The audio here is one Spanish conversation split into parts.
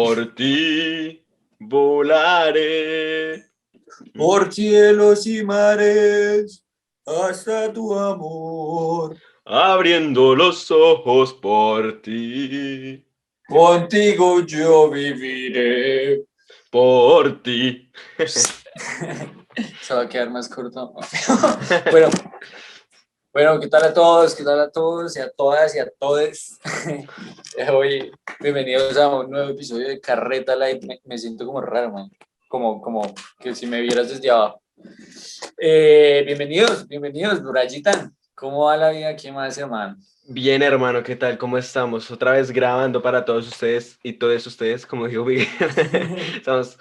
Por ti volaré. Por cielos y mares, hasta tu amor. Abriendo los ojos por ti. Contigo yo viviré. Por ti. Se va a quedar más corto. Bueno, bueno, ¿qué tal a todos? ¿Qué tal a todos y a todas y a todes? Hoy, bienvenidos a un nuevo episodio de Carreta Light. Me siento como raro, man. Como que si me vieras desde abajo. Bienvenidos, Durayitan. ¿Cómo va la vida? ¿Qué más, hermano? Bien, hermano, ¿qué tal? ¿Cómo estamos? Otra vez grabando para todos ustedes y todos ustedes, como dijo Miguel. Tenemos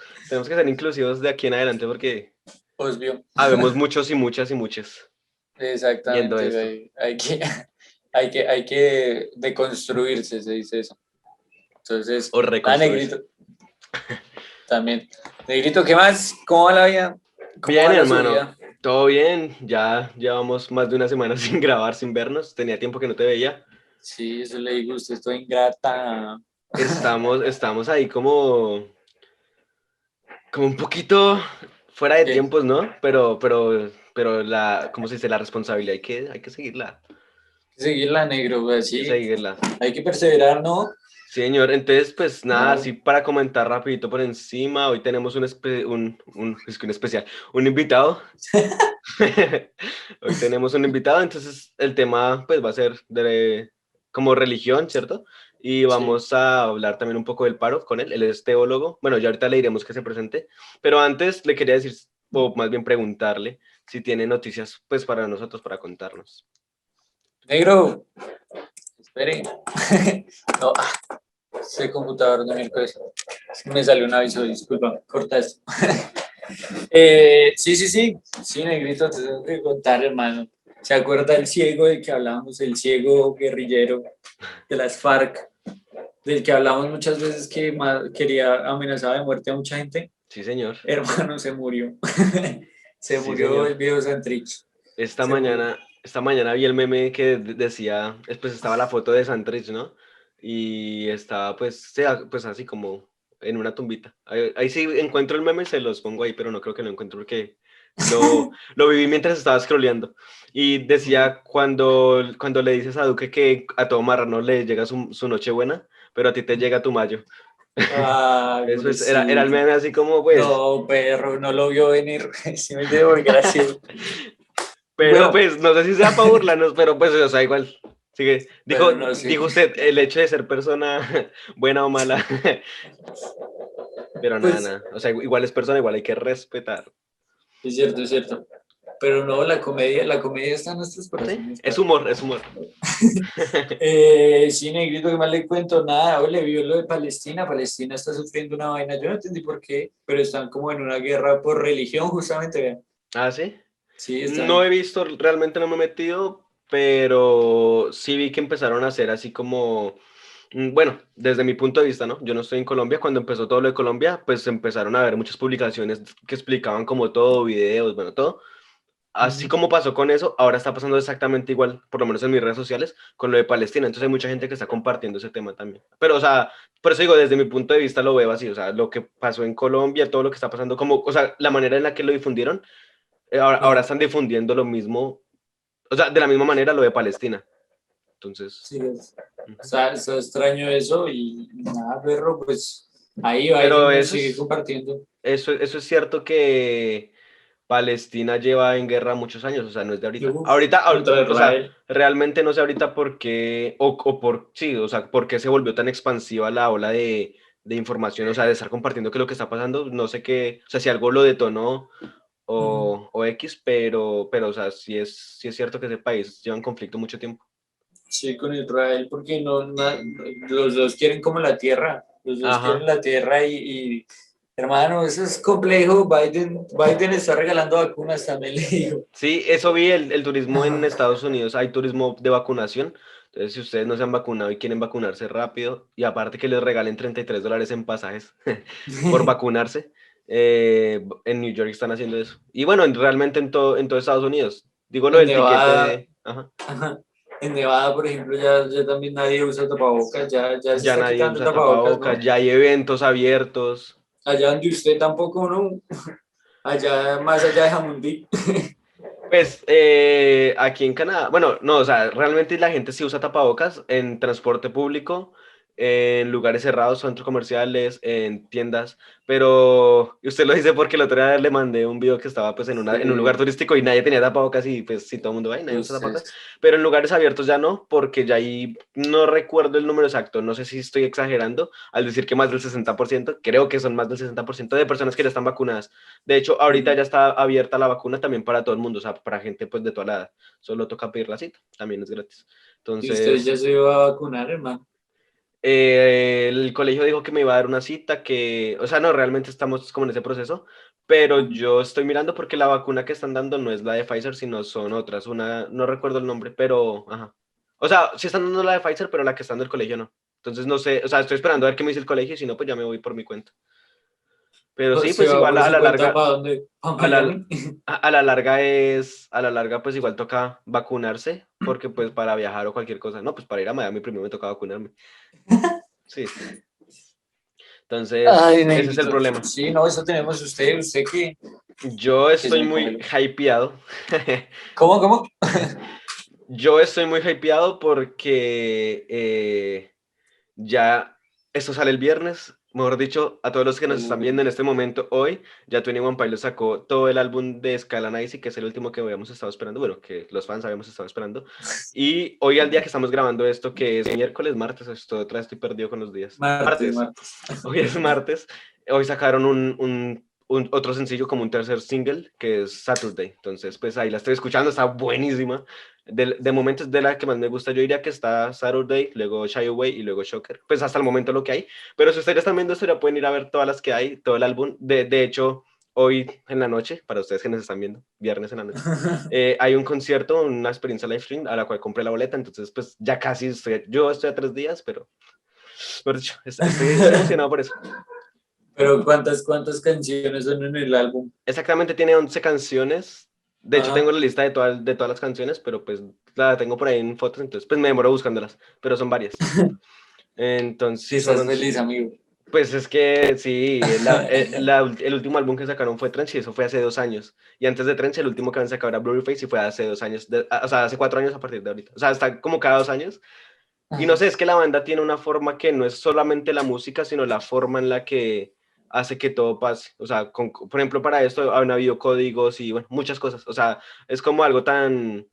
que ser inclusivos de aquí en adelante porque Osvio. habemos muchos y muchas y muchas viendo Exactamente, esto. hay que deconstruirse, se dice eso. Entonces, O Negrito, reconstruirse. también. Negrito, ¿qué más? ¿Cómo va la vida? ¿Cómo Bien, va la hermano, subida? todo bien. Ya llevamos más de una semana sin grabar, sin vernos. Tenía tiempo que no te veía. Sí, eso le digo, usted estoy ingrata. Estamos ahí como un poquito fuera de ¿Qué? tiempos, ¿no? Pero ¿cómo se dice? La responsabilidad hay que seguirla. Hay que seguirla, negro, pues Hay que sí. seguirla. Hay que perseverar, ¿no? Sí, señor. Entonces, pues nada, Claro. así para comentar rapidito por encima, hoy tenemos es que un especial, un invitado. Hoy tenemos un invitado, entonces el tema pues va a ser de como religión, ¿cierto? Y Sí. vamos a hablar también un poco del paro con él. Él es teólogo. Bueno, ya ahorita le diremos que se presente, pero antes le quería decir, o más bien preguntarle si tiene noticias pues para nosotros, para contarnos. Negro, espere. No, ese computador de miércoles. Me salió un aviso, disculpa, corta esto. Sí, Negrito, te tengo que contar, hermano. ¿Se acuerda el ciego del que hablamos, el ciego guerrillero de las FARC, del que hablamos muchas veces que quería amenazar de muerte a mucha gente? Sí, señor. Hermano, se murió. Se Sí, murió señor. el viejo Santrich. Esta Se murió. mañana, esta mañana vi el meme que decía, pues estaba la foto de Santrich, ¿no? Y estaba pues así como en una tumbita. Ahí sí encuentro el meme, se los pongo ahí, pero no creo que lo encuentro porque lo viví mientras estaba scrolleando. Y decía cuando le dices a Duque que a todo marrano le llega su Nochebuena, pero a ti te llega tu mayo. Ay, Eso era el pobrecito. meme así como pues. No, perro, no lo vio venir. Sí me entiende muy gracioso. Pero Bueno, pues no sé si sea para burlarnos, pero pues o sea, igual. Sigue. pero Dijo, no sé. dijo usted el hecho de ser persona buena o mala. Pero nada, Pues nada. O sea, igual es persona, igual hay que respetar. es cierto, es cierto. Pero no, la comedia está en nuestros Sí, corazones, es padre. humor, es humor. Sí, Negrito, ¿qué más le cuento? Nada, hoy le vio lo de Palestina. Palestina está sufriendo una vaina, yo no entendí por qué, pero están como en una guerra por religión, justamente, vean. Ah, sí. Sí, No están. he visto, realmente no me he metido, pero sí vi que empezaron a hacer así como, bueno, desde mi punto de vista, ¿no? Yo no estoy en Colombia, cuando empezó todo lo de Colombia, pues empezaron a ver muchas publicaciones que explicaban como todo, videos, bueno, todo. Así Ujú. como pasó con eso, ahora está pasando exactamente igual, por lo menos en mis redes sociales, con lo de Palestina. Entonces hay mucha gente que está compartiendo ese tema también. Pero, o sea, por eso digo, desde mi punto de vista lo veo así, o sea, lo que pasó en Colombia, todo lo que está pasando, como, o sea, la manera en la que lo difundieron, ahora Ah, están difundiendo lo mismo, o sea, de la misma manera lo de Palestina. Entonces, sí, ujú. está extraño eso y nada, perro, pues ahí Pero Biden nos sigue compartiendo. eso es cierto que Palestina lleva en guerra muchos años, o sea, no es de ahorita. Uf, Ahorita, contra o sea, Israel. realmente no sé ahorita por qué, sí, o sea, por qué se volvió tan expansiva la ola de información, o sea, de estar compartiendo qué es lo que está pasando, no sé qué, o sea, si algo lo detonó Ujú. o X, o sea, sí es cierto que ese país lleva en conflicto mucho tiempo. Sí, con Israel, porque los dos quieren como la tierra, los dos quieren Ajá. la tierra y hermano, eso es complejo. Biden está regalando vacunas, también le digo. Sí, eso vi el turismo en Estados Unidos, hay turismo de vacunación, entonces si ustedes no se han vacunado y quieren vacunarse rápido, y aparte que les regalen $33 en pasajes por vacunarse, en New York están haciendo eso. Y bueno, realmente en todo Estados Unidos, digo lo En del tiquete Nevada, de. Ajá. ajá. En Nevada, por ejemplo, ya también nadie usa tapabocas, ya se Ya está nadie quitando el usa tapabocas, tapabocas, ¿no? ya hay eventos abiertos. Allá donde usted tampoco, ¿no? Allá, más allá de Jamundí. Pues aquí en Canadá, bueno, no, o sea, realmente la gente sí usa tapabocas en transporte público, en lugares cerrados, centros comerciales, en tiendas, pero y usted lo dice porque el otro día le mandé un video que estaba pues en un lugar Sí, turístico y nadie tenía tapabocas y pues sí, todo el mundo, ay, nadie usa tapabocas, ustedes. pero en lugares abiertos ya no, porque ya ahí no recuerdo el número exacto, no sé si estoy exagerando al decir que más del 60%, creo que son más del 60% de personas que ya están vacunadas. De hecho, ahorita ya está abierta la vacuna también para todo el mundo, o sea, para gente pues de toda la edad. Solo toca pedir la cita, también es gratis. Y usted ya Entonces, se iba a vacunar, hermano. el colegio dijo que me iba a dar una cita, que, o sea, no, realmente estamos como en ese proceso, pero yo estoy mirando porque la vacuna que están dando no es la de Pfizer, sino son otras. Una, no recuerdo el nombre, pero, ajá. O sea, sí están dando la de Pfizer, pero la que está en el colegio no. Entonces, no sé, o sea, estoy esperando a ver qué me dice el colegio y si no, pues ya me voy por mi cuenta. Pero sí, Se pues va igual por a su la cuenta larga, para dónde, para a la, Miami. a la larga pues igual toca vacunarse, porque pues para viajar o cualquier cosa, no, pues para ir a Miami primero me toca vacunarme. Sí, Ay, entonces ese es el negrito. problema. Sí, no, eso tenemos usted Yo que se estoy me muy congeló. hypeado. ¿Cómo? Yo estoy muy hypeado porque ya esto sale el viernes. Mejor dicho, a todos los que nos están viendo en este momento hoy, ya 21 Pilots sacó todo el álbum de Scala Nice, que es el último que habíamos estado esperando, bueno, que los fans habíamos estado esperando. Y hoy al día que estamos grabando esto, que es miércoles, martes, esto otra vez estoy perdido con los días. Martes, Martes, martes. hoy es martes. Hoy sacaron otro sencillo como un tercer single, que es Saturday. Entonces, pues ahí la estoy escuchando, está buenísima. De momento es de la que más me gusta. Yo diría que está Saturday, luego Shy Away y luego Shocker. Pues hasta el momento lo que hay. Pero si ustedes están viendo esto, ya pueden ir a ver todas las que hay, todo el álbum. De hecho, hoy en la noche, para ustedes que nos están viendo, viernes en la noche, hay un concierto, una experiencia live stream a la cual compré la boleta. Entonces, pues ya casi estoy, yo estoy a 3 días, pero por dicho, estoy emocionado por eso. Pero ¿cuántas canciones son en el álbum? Exactamente, tiene 11 canciones. De hecho, tengo Ajá. la lista de todas las canciones, pero pues la tengo por ahí en fotos, entonces pues me demoro buscándolas, pero son varias. Entonces, Si sí, son estás 11. feliz, amigo. Pues es que sí, el último álbum que sacaron fue Trench y eso fue hace 2 años. Y antes de Trench, el último que habían sacado era Blurryface y fue hace 2 años, o sea, hace 4 años a partir de ahorita. O sea, está como cada 2 años. Y no sé, es que la banda tiene una forma que no es solamente la música, sino la forma en la que hace que todo pase. O sea, por ejemplo, para esto han habido códigos y bueno, muchas cosas. O sea, es como algo tan...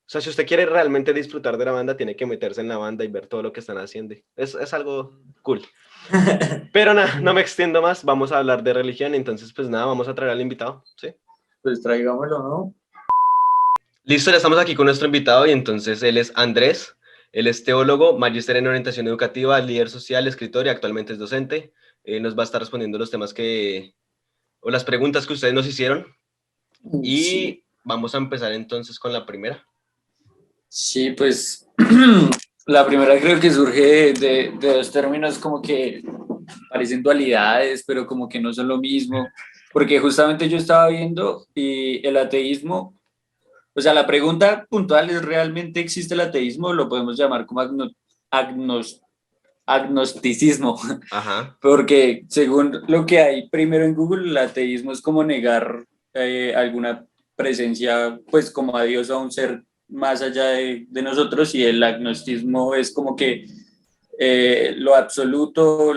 O sea, si usted quiere realmente disfrutar de la banda, tiene que meterse en la banda y ver todo lo que están haciendo. Es algo cool. Pero nada, no me extiendo más. Vamos a hablar de religión. Entonces, pues nada, vamos a traer al invitado. ¿Sí? Pues traigámoslo, ¿no? Listo, ya estamos aquí con nuestro invitado y entonces él es Andrés, él es teólogo, magíster en orientación educativa, líder social, escritor y actualmente es docente. Nos va a estar respondiendo los temas o las preguntas que ustedes nos hicieron Sí, y vamos a empezar entonces con la primera. sí, pues la primera creo que surge de dos términos como que parecen dualidades, pero como que no son lo mismo, porque justamente yo estaba viendo y el ateísmo, o sea, la pregunta puntual es, ¿realmente existe el ateísmo? Lo podemos llamar como agnos- agnosticismo, Ajá, porque según lo que hay primero en Google, el ateísmo es como negar alguna presencia, pues como a Dios o a un ser más allá de nosotros, y el agnosticismo es como que lo absoluto o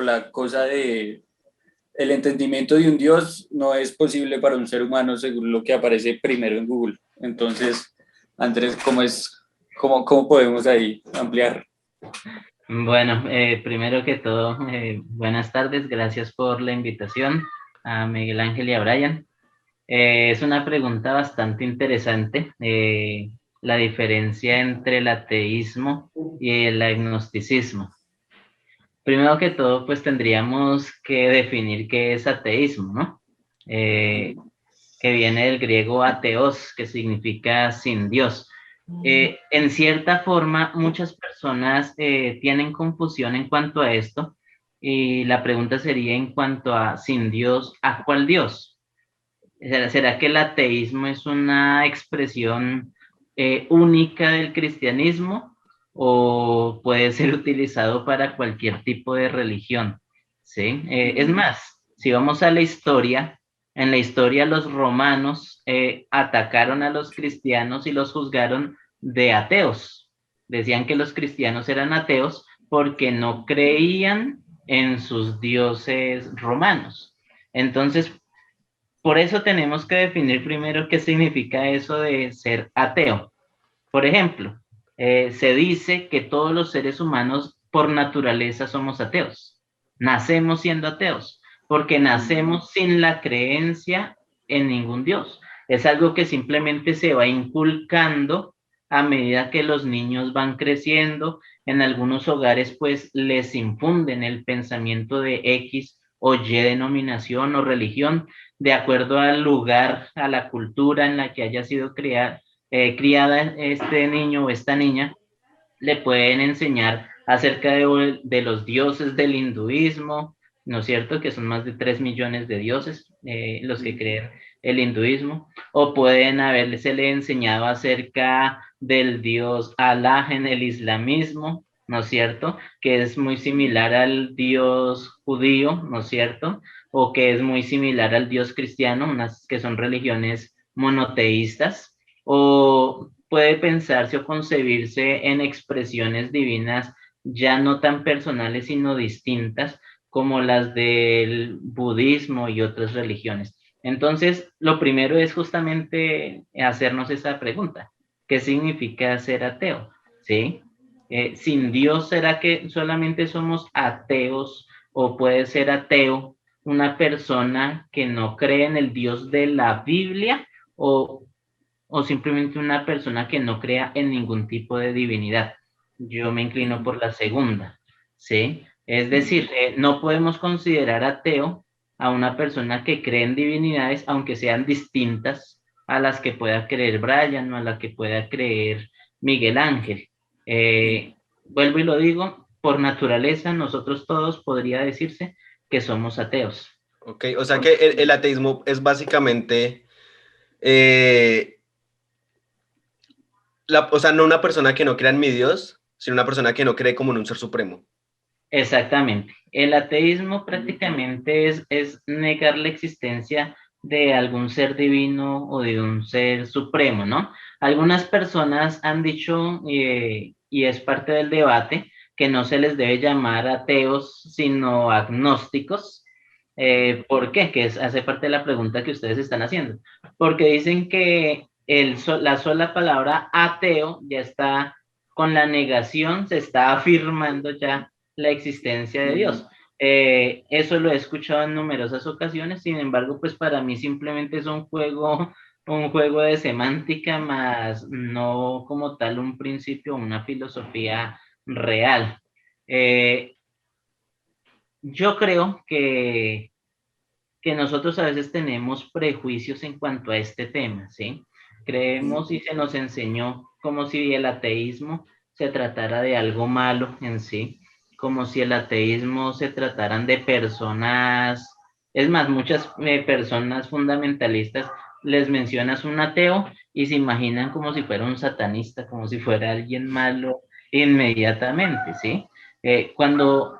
la cosa de el entendimiento de un Dios no es posible para un ser humano según lo que aparece primero en Google. Entonces, Andrés, cómo podemos ahí ampliar? Bueno, primero que todo, buenas tardes, gracias por la invitación a Miguel Ángel y a Brian. Es una pregunta bastante interesante, la diferencia entre el ateísmo y el agnosticismo. Primero que todo, pues tendríamos que definir qué es ateísmo, ¿no? Eh, que viene del griego ateos, que significa sin Dios. En cierta forma, muchas personas tienen confusión en cuanto a esto y la pregunta sería en cuanto a sin Dios, ¿a cuál Dios? ¿Será que el ateísmo es una expresión única del cristianismo o puede ser utilizado para cualquier tipo de religión, ¿sí? Es más, si vamos a la historia, en la historia los romanos atacaron a los cristianos y los juzgaron de ateos. Decían que los cristianos eran ateos porque no creían en sus dioses romanos. Entonces, por eso tenemos que definir primero qué significa eso de ser ateo. Por ejemplo, se dice que todos los seres humanos por naturaleza somos ateos. Nacemos siendo ateos, porque nacemos sin la creencia en ningún Dios. Es algo que simplemente se va inculcando a medida que los niños van creciendo. En algunos hogares, pues, les infunden el pensamiento de X o Y denominación o religión, de acuerdo al lugar, a la cultura en la que haya sido criada este niño o esta niña, le pueden enseñar acerca de los dioses del hinduismo, ¿no es cierto? Que son más de 3 millones de dioses los que creen el hinduismo, o pueden haberle enseñado acerca del dios Alá en el islamismo, ¿no es cierto? Que es muy similar al dios judío, ¿no es cierto? O que es muy similar al dios cristiano, unas que son religiones monoteístas, o puede pensarse o concebirse en expresiones divinas ya no tan personales, sino distintas, como las del budismo y otras religiones. Entonces, lo primero es justamente hacernos esa pregunta: ¿qué significa ser ateo? ¿Sí? Sin Dios, ¿será que solamente somos ateos o puede ser ateo una persona que no cree en el Dios de la Biblia o simplemente una persona que no crea en ningún tipo de divinidad? Yo me inclino por la segunda, ¿sí? Es decir, no podemos considerar ateo a una persona que cree en divinidades, aunque sean distintas a las que pueda creer Brian o a las que pueda creer Miguel Ángel. Vuelvo y lo digo, por naturaleza nosotros todos podría decirse que somos ateos. Ok, o sea que el ateísmo es básicamente, o sea, no una persona que no crea en mi Dios, sino una persona que no cree como en un ser supremo. Exactamente. El ateísmo prácticamente es negar la existencia de algún ser divino o de un ser supremo, ¿no? Algunas personas han dicho, y es parte del debate, que no se les debe llamar ateos, sino agnósticos. ¿Por qué? Hace parte de la pregunta que ustedes están haciendo. Porque dicen que la sola palabra ateo ya está con la negación, se está afirmando ya la existencia de Dios. Eso lo he escuchado en numerosas ocasiones, sin embargo, pues para mí simplemente es un juego de semántica, más no como tal un principio, una filosofía real. Yo creo que nosotros a veces tenemos prejuicios en cuanto a este tema, ¿sí? Creemos y se nos enseñó como si el ateísmo se tratara de algo malo en sí, como si el ateísmo se trataran de personas, es más, muchas personas fundamentalistas les mencionas un ateo y se imaginan como si fuera un satanista, como si fuera alguien malo inmediatamente, ¿sí? Cuando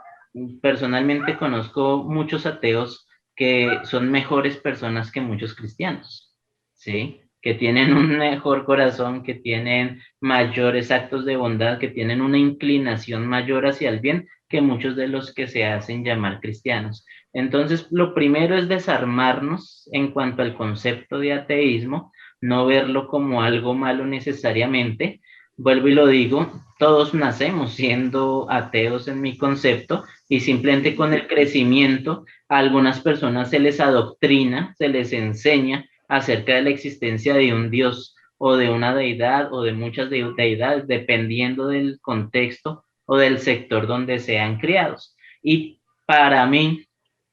personalmente conozco muchos ateos que son mejores personas que muchos cristianos, ¿sí? Que tienen un mejor corazón, que tienen mayores actos de bondad, que tienen una inclinación mayor hacia el bien que muchos de los que se hacen llamar cristianos. Entonces, lo primero es desarmarnos en cuanto al concepto de ateísmo, no verlo como algo malo necesariamente. Vuelvo y lo digo, todos nacemos siendo ateos en mi concepto, y simplemente con el crecimiento a algunas personas se les adoctrina, se les enseña acerca de la existencia de un Dios o de una deidad o de muchas deidades, dependiendo del contexto o del sector donde sean criados. Y para mí,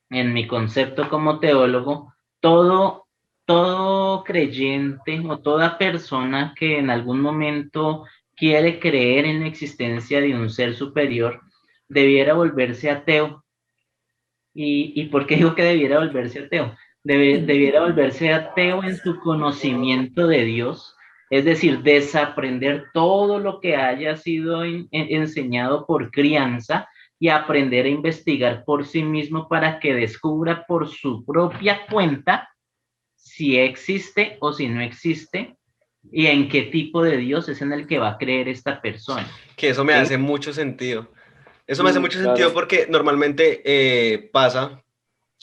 en mi concepto como teólogo, todo creyente o toda persona que en algún momento quiere creer en la existencia de un ser superior debiera volverse ateo. ¿Y por qué digo que debiera volverse ateo? Debiera volverse ateo en su conocimiento de Dios, Es decir, desaprender todo lo que haya sido enseñado por crianza y aprender a investigar por sí mismo para que descubra por su propia cuenta si existe o si no existe y en qué tipo de Dios es en el que va a creer esta persona. Que eso me ¿Sí? hace mucho sentido. Eso me hace mucho Claro. sentido porque normalmente pasa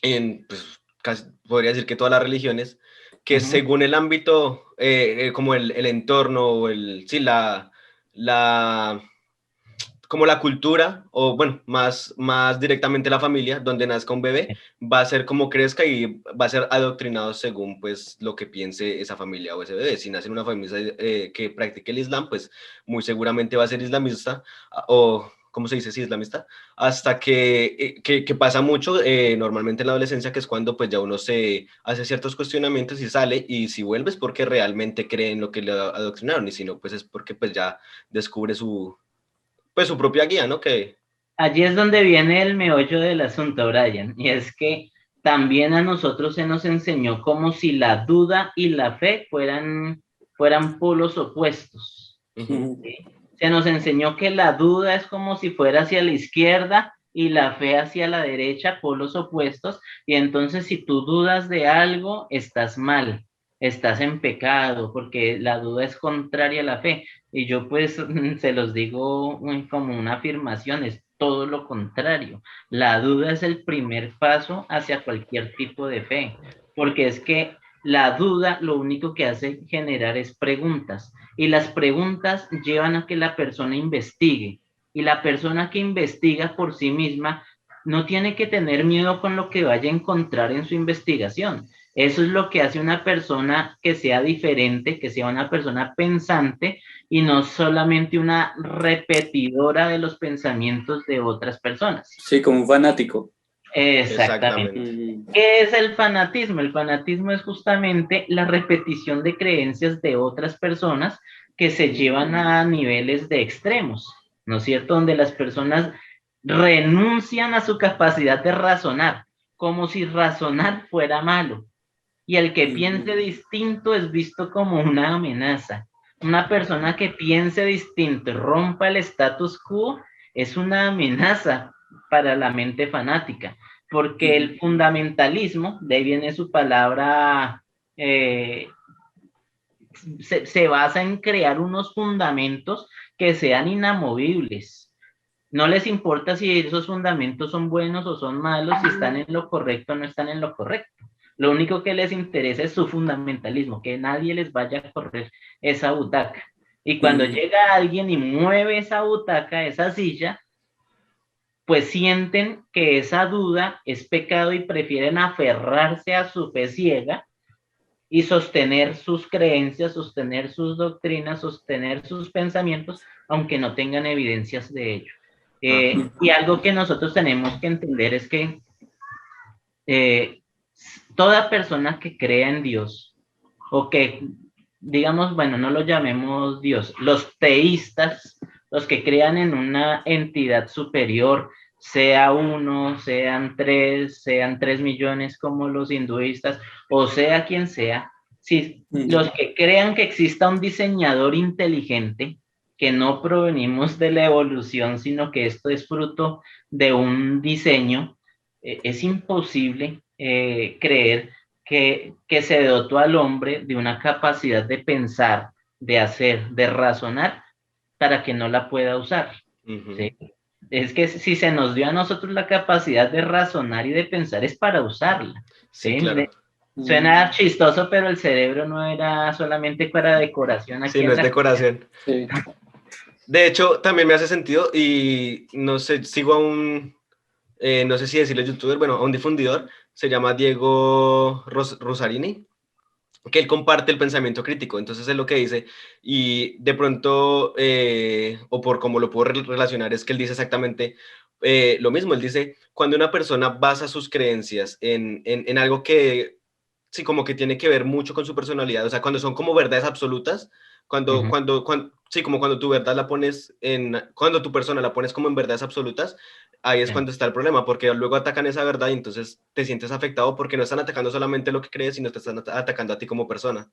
en, pues, casi, podría decir que todas las religiones, que según el ámbito, como el entorno, o sí, la, como la cultura, o bueno, más directamente la familia, donde nazca un bebé, va a ser como crezca y va a ser adoctrinado según pues lo que piense esa familia o ese bebé. Si nace en una familia que practique el Islam, pues muy seguramente va a ser islamista, o ¿cómo se dice? Sí, islamista, hasta que pasa mucho, normalmente en la adolescencia, que es cuando pues ya uno se hace ciertos cuestionamientos y sale, y si vuelves porque realmente cree en lo que le adoctrinaron, y si no, pues es porque pues ya descubre su propia guía, ¿no? Que Allí es donde viene el meollo del asunto, Brian, y es que también a nosotros se nos enseñó como si la duda y la fe fueran polos opuestos. ¿Sí? Se nos enseñó que la duda es como si fuera hacia la izquierda y la fe hacia la derecha, polos opuestos, y entonces si tú dudas de algo, estás mal, estás en pecado, porque la duda es contraria a la fe. Y yo pues se los digo como una afirmación, es todo lo contrario. La duda es el primer paso hacia cualquier tipo de fe, porque es que la duda lo único que hace generar es preguntas, y las preguntas llevan a que la persona investigue, y la persona que investiga por sí misma no tiene que tener miedo con lo que vaya a encontrar en su investigación. Eso es lo que hace una persona que sea diferente, que sea una persona pensante y no solamente una repetidora de los pensamientos de otras personas. Sí, como un fanático. Exactamente. ¿Qué es el fanatismo? El fanatismo es justamente la repetición de creencias de otras personas que se llevan a niveles de extremos, ¿no es cierto? Donde las personas renuncian a su capacidad de razonar, como si razonar fuera malo. Y el que piense distinto es visto como una amenaza. Una persona que piense distinto y rompa el status quo es una amenaza para la mente fanática, porque el fundamentalismo, de ahí viene su palabra, se basa en crear unos fundamentos que sean inamovibles. No les importa si esos fundamentos son buenos o son malos, si están en lo correcto o no están en lo correcto. Lo único que les interesa es su fundamentalismo, que nadie les vaya a correr esa butaca. Y cuando llega alguien y mueve esa butaca, esa silla, pues sienten que esa duda es pecado y prefieren aferrarse a su fe ciega y sostener sus creencias, sostener sus doctrinas, sostener sus pensamientos, aunque no tengan evidencias de ello. Y algo que nosotros tenemos que entender es que toda persona que crea en Dios, o que, digamos, bueno, no lo llamemos Dios, los teístas, los que crean en una entidad superior, sea uno, sean 3 millones como los hinduistas, o sea quien sea, si los que crean que exista un diseñador inteligente, que no provenimos de la evolución, sino que esto es fruto de un diseño, es imposible creer que se dotó al hombre de una capacidad de pensar, de hacer, de razonar, para que no la pueda usar. ¿Sí? Es que si se nos dio a nosotros la capacidad de razonar y de pensar es para usarla. Sí, claro. Suena chistoso, pero el cerebro no era solamente para decoración aquí Sí, no en es decoración. Sí. De hecho, también me hace sentido, y no sé, sigo a un, no sé si decirle youtuber, bueno, a un difundidor, se llama Diego Rosarini, que él comparte el pensamiento crítico. Entonces es lo que dice, y de pronto, o por cómo lo puedo relacionar, es que él dice exactamente lo mismo. Él dice, cuando una persona basa sus creencias en algo que, sí, como que tiene que ver mucho con su personalidad, o sea, cuando son como verdades absolutas, sí, como cuando tu verdad la pones cuando tu persona la pones como en verdades absolutas, ahí es cuando está el problema, porque luego atacan esa verdad y entonces te sientes afectado porque no están atacando solamente lo que crees, sino te están atacando a ti como persona.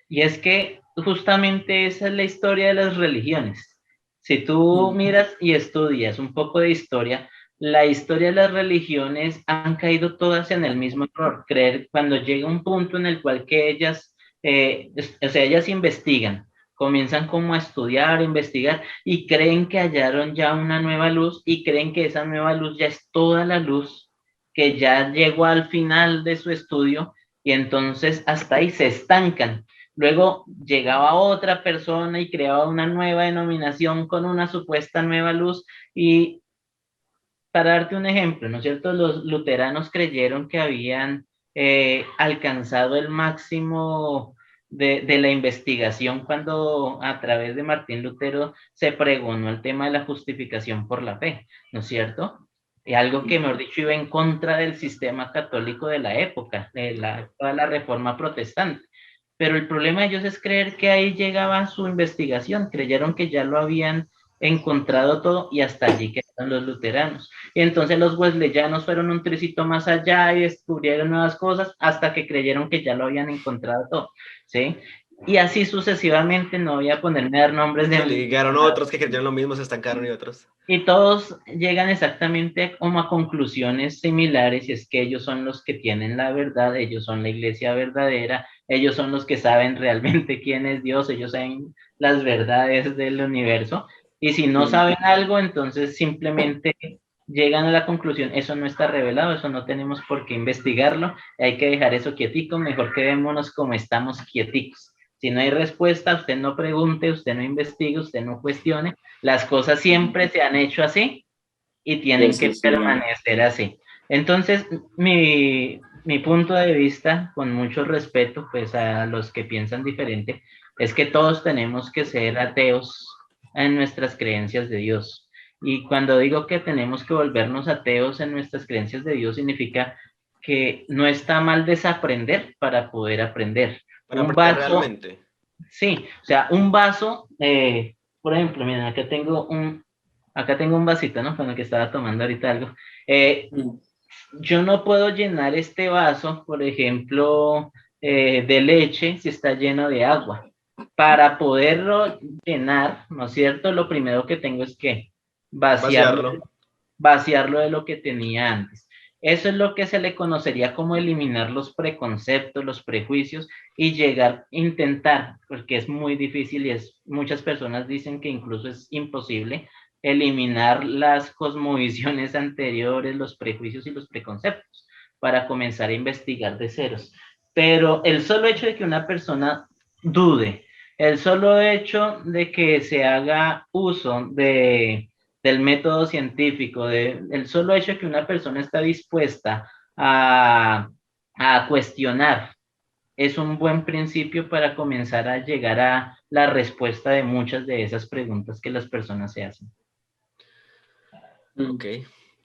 Y es que justamente esa es la historia de las religiones. Si tú miras y estudias un poco de historia, la historia de las religiones han caído todas en el mismo error, creer cuando llega un punto en el cual que ellas, o sea, ellas investigan, comienzan como a estudiar, a investigar y creen que hallaron ya una nueva luz y creen que esa nueva luz ya es toda la luz, que ya llegó al final de su estudio y entonces hasta ahí se estancan. Luego llegaba otra persona y creaba una nueva denominación con una supuesta nueva luz. Y para darte un ejemplo, ¿no es cierto? Los luteranos creyeron que habían alcanzado el máximo de la investigación cuando a través de Martín Lutero se pregonó el tema de la justificación por la fe, ¿no es cierto? Y algo que, mejor dicho, iba en contra del sistema católico de la época, toda la reforma protestante. Pero el problema de ellos es creer que ahí llegaba su investigación, creyeron que ya lo habían encontrado todo y hasta allí quedaron los luteranos. Y entonces los wesleyanos fueron un tricito más allá y descubrieron nuevas cosas hasta que creyeron que ya lo habían encontrado todo, ¿sí? Y así sucesivamente, no voy a ponerme a dar nombres Sí, de... llegaron otros que creyeron lo mismo, se estancaron y otros. Y todos llegan exactamente como a conclusiones similares, y es que ellos son los que tienen la verdad, ellos son la iglesia verdadera, ellos son los que saben realmente quién es Dios, ellos saben las verdades del universo, y si no saben algo, entonces simplemente llegan a la conclusión, eso no está revelado, eso no tenemos por qué investigarlo, hay que dejar eso quietico, mejor quedémonos como estamos quieticos. Si no hay respuesta, usted no pregunte, usted no investigue, usted no cuestione, las cosas siempre se han hecho así y tienen que permanecer así. Entonces, mi punto de vista, con mucho respeto pues a los que piensan diferente, es que todos tenemos que ser ateos en nuestras creencias de Dios. Y cuando digo que tenemos que volvernos ateos en nuestras creencias de Dios, significa que no está mal desaprender para poder aprender. Para Un aprender vaso, realmente. sí, o sea, un vaso, por ejemplo, miren, acá tengo un vasito, ¿no? Con el que estaba tomando ahorita algo. Eh, yo no puedo llenar este vaso, por ejemplo, de leche si está lleno de agua. Para poderlo llenar, ¿no es cierto? Lo primero que tengo es que vaciarlo, Vaciarlo. vaciarlo de lo que tenía antes. Eso es lo que se le conocería como eliminar los preconceptos, los prejuicios y llegar, intentar, porque es muy difícil y muchas personas dicen que incluso es imposible, eliminar las cosmovisiones anteriores, los prejuicios y los preconceptos para comenzar a investigar de ceros. Pero el solo hecho de que una persona dude, el solo hecho de que se haga uso del método científico, el solo hecho de que una persona está dispuesta a cuestionar, es un buen principio para comenzar a llegar a la respuesta de muchas de esas preguntas que las personas se hacen. Ok,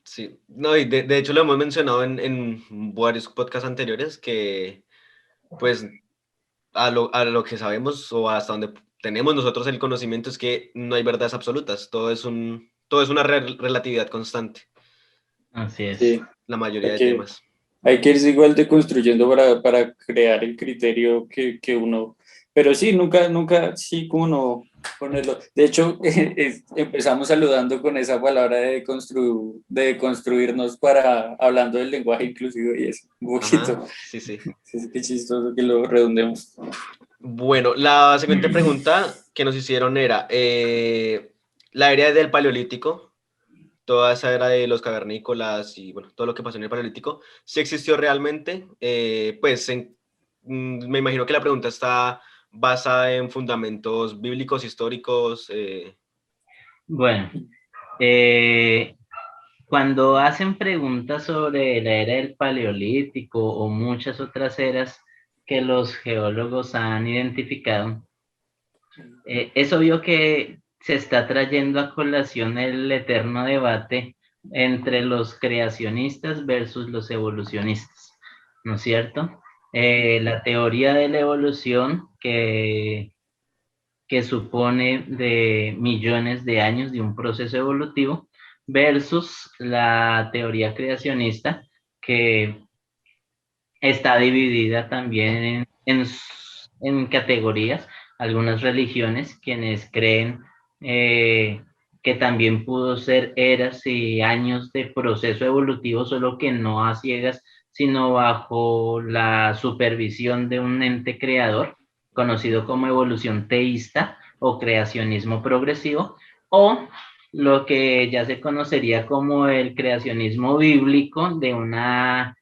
sí. No, y de hecho lo hemos mencionado en varios podcasts anteriores que, pues, a lo que sabemos o hasta donde tenemos nosotros el conocimiento es que no hay verdades absolutas, todo es una relatividad constante, Así es. Sí, la mayoría hay de que, temas. hay que irse igual deconstruyendo para crear el criterio que uno, pero sí, nunca, sí, como no ponerlo. De hecho, empezamos saludando con esa palabra de construirnos para, hablando del lenguaje inclusivo y eso, un Ajá, poquito. sí, sí. Es que chistoso que lo redondemos. Bueno, la siguiente pregunta que nos hicieron era, la era del Paleolítico, toda esa era de los cavernícolas y bueno, todo lo que pasó en el Paleolítico, si existió realmente, pues me imagino que la pregunta está basada en fundamentos bíblicos, históricos. Bueno, eh, cuando hacen preguntas sobre la era del Paleolítico o muchas otras eras que los geólogos han identificado, es obvio que se está trayendo a colación el eterno debate entre los creacionistas versus los evolucionistas, ¿no es cierto? La teoría de la evolución que supone de millones de años de un proceso evolutivo versus la teoría creacionista que está dividida también en categorías algunas religiones, quienes creen que también pudo ser eras y años de proceso evolutivo, solo que no a ciegas, sino bajo la supervisión de un ente creador, conocido como evolución teísta o creacionismo progresivo, o lo que ya se conocería como el creacionismo bíblico de una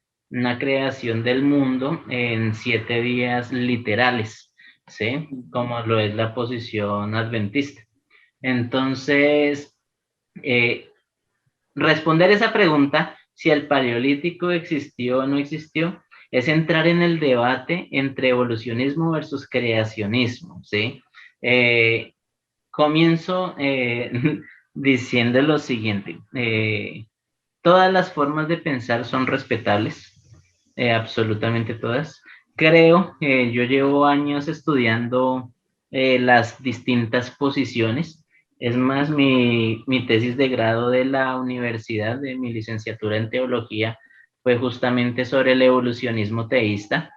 creación del mundo en 7 días literales, ¿sí? Como lo es la posición adventista. Entonces, eh, responder esa pregunta, si el paleolítico existió o no existió, es entrar en el debate entre evolucionismo versus creacionismo, ¿sí? Comienzo diciendo lo siguiente. Todas las formas de pensar son respetables, absolutamente todas. Creo, yo llevo años estudiando las distintas posiciones. Es más, mi tesis de grado de la universidad, de mi licenciatura en teología, fue justamente sobre el evolucionismo teísta,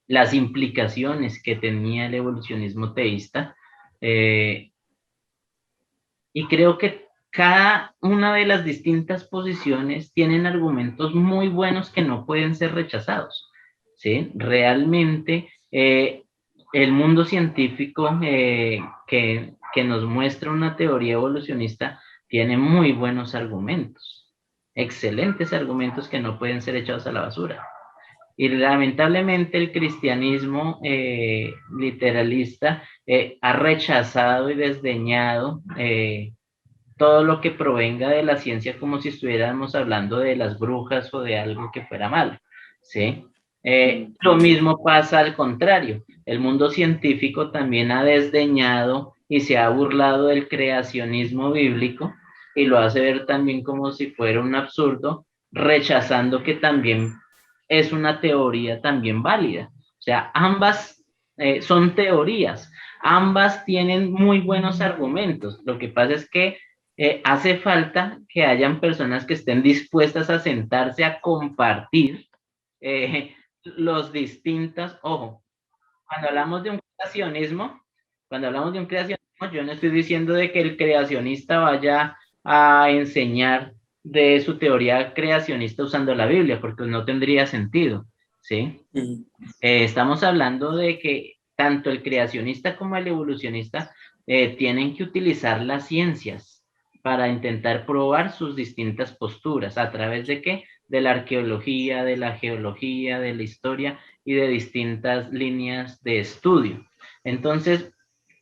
las implicaciones que tenía el evolucionismo teísta. Y creo que cada una de las distintas posiciones tienen argumentos muy buenos que no pueden ser rechazados, ¿sí? Realmente, el mundo científico que nos muestra una teoría evolucionista tiene muy buenos argumentos, excelentes argumentos que no pueden ser echados a la basura. Y lamentablemente el cristianismo literalista ha rechazado y desdeñado todo lo que provenga de la ciencia como si estuviéramos hablando de las brujas o de algo que fuera malo, ¿sí? Lo mismo pasa al contrario. El mundo científico también ha desdeñado y se ha burlado del creacionismo bíblico y lo hace ver también como si fuera un absurdo, rechazando que también es una teoría también válida. O sea, ambas son teorías, ambas tienen muy buenos argumentos. Lo que pasa es que hace falta que hayan personas que estén dispuestas a sentarse a compartir los distintos, ojo, cuando hablamos de un creacionismo, yo no estoy diciendo de que el creacionista vaya a enseñar de su teoría creacionista usando la Biblia, porque no tendría sentido, ¿sí? Estamos hablando de que tanto el creacionista como el evolucionista tienen que utilizar las ciencias para intentar probar sus distintas posturas. ¿A través de qué? De la arqueología, de la geología, de la historia y de distintas líneas de estudio. Entonces,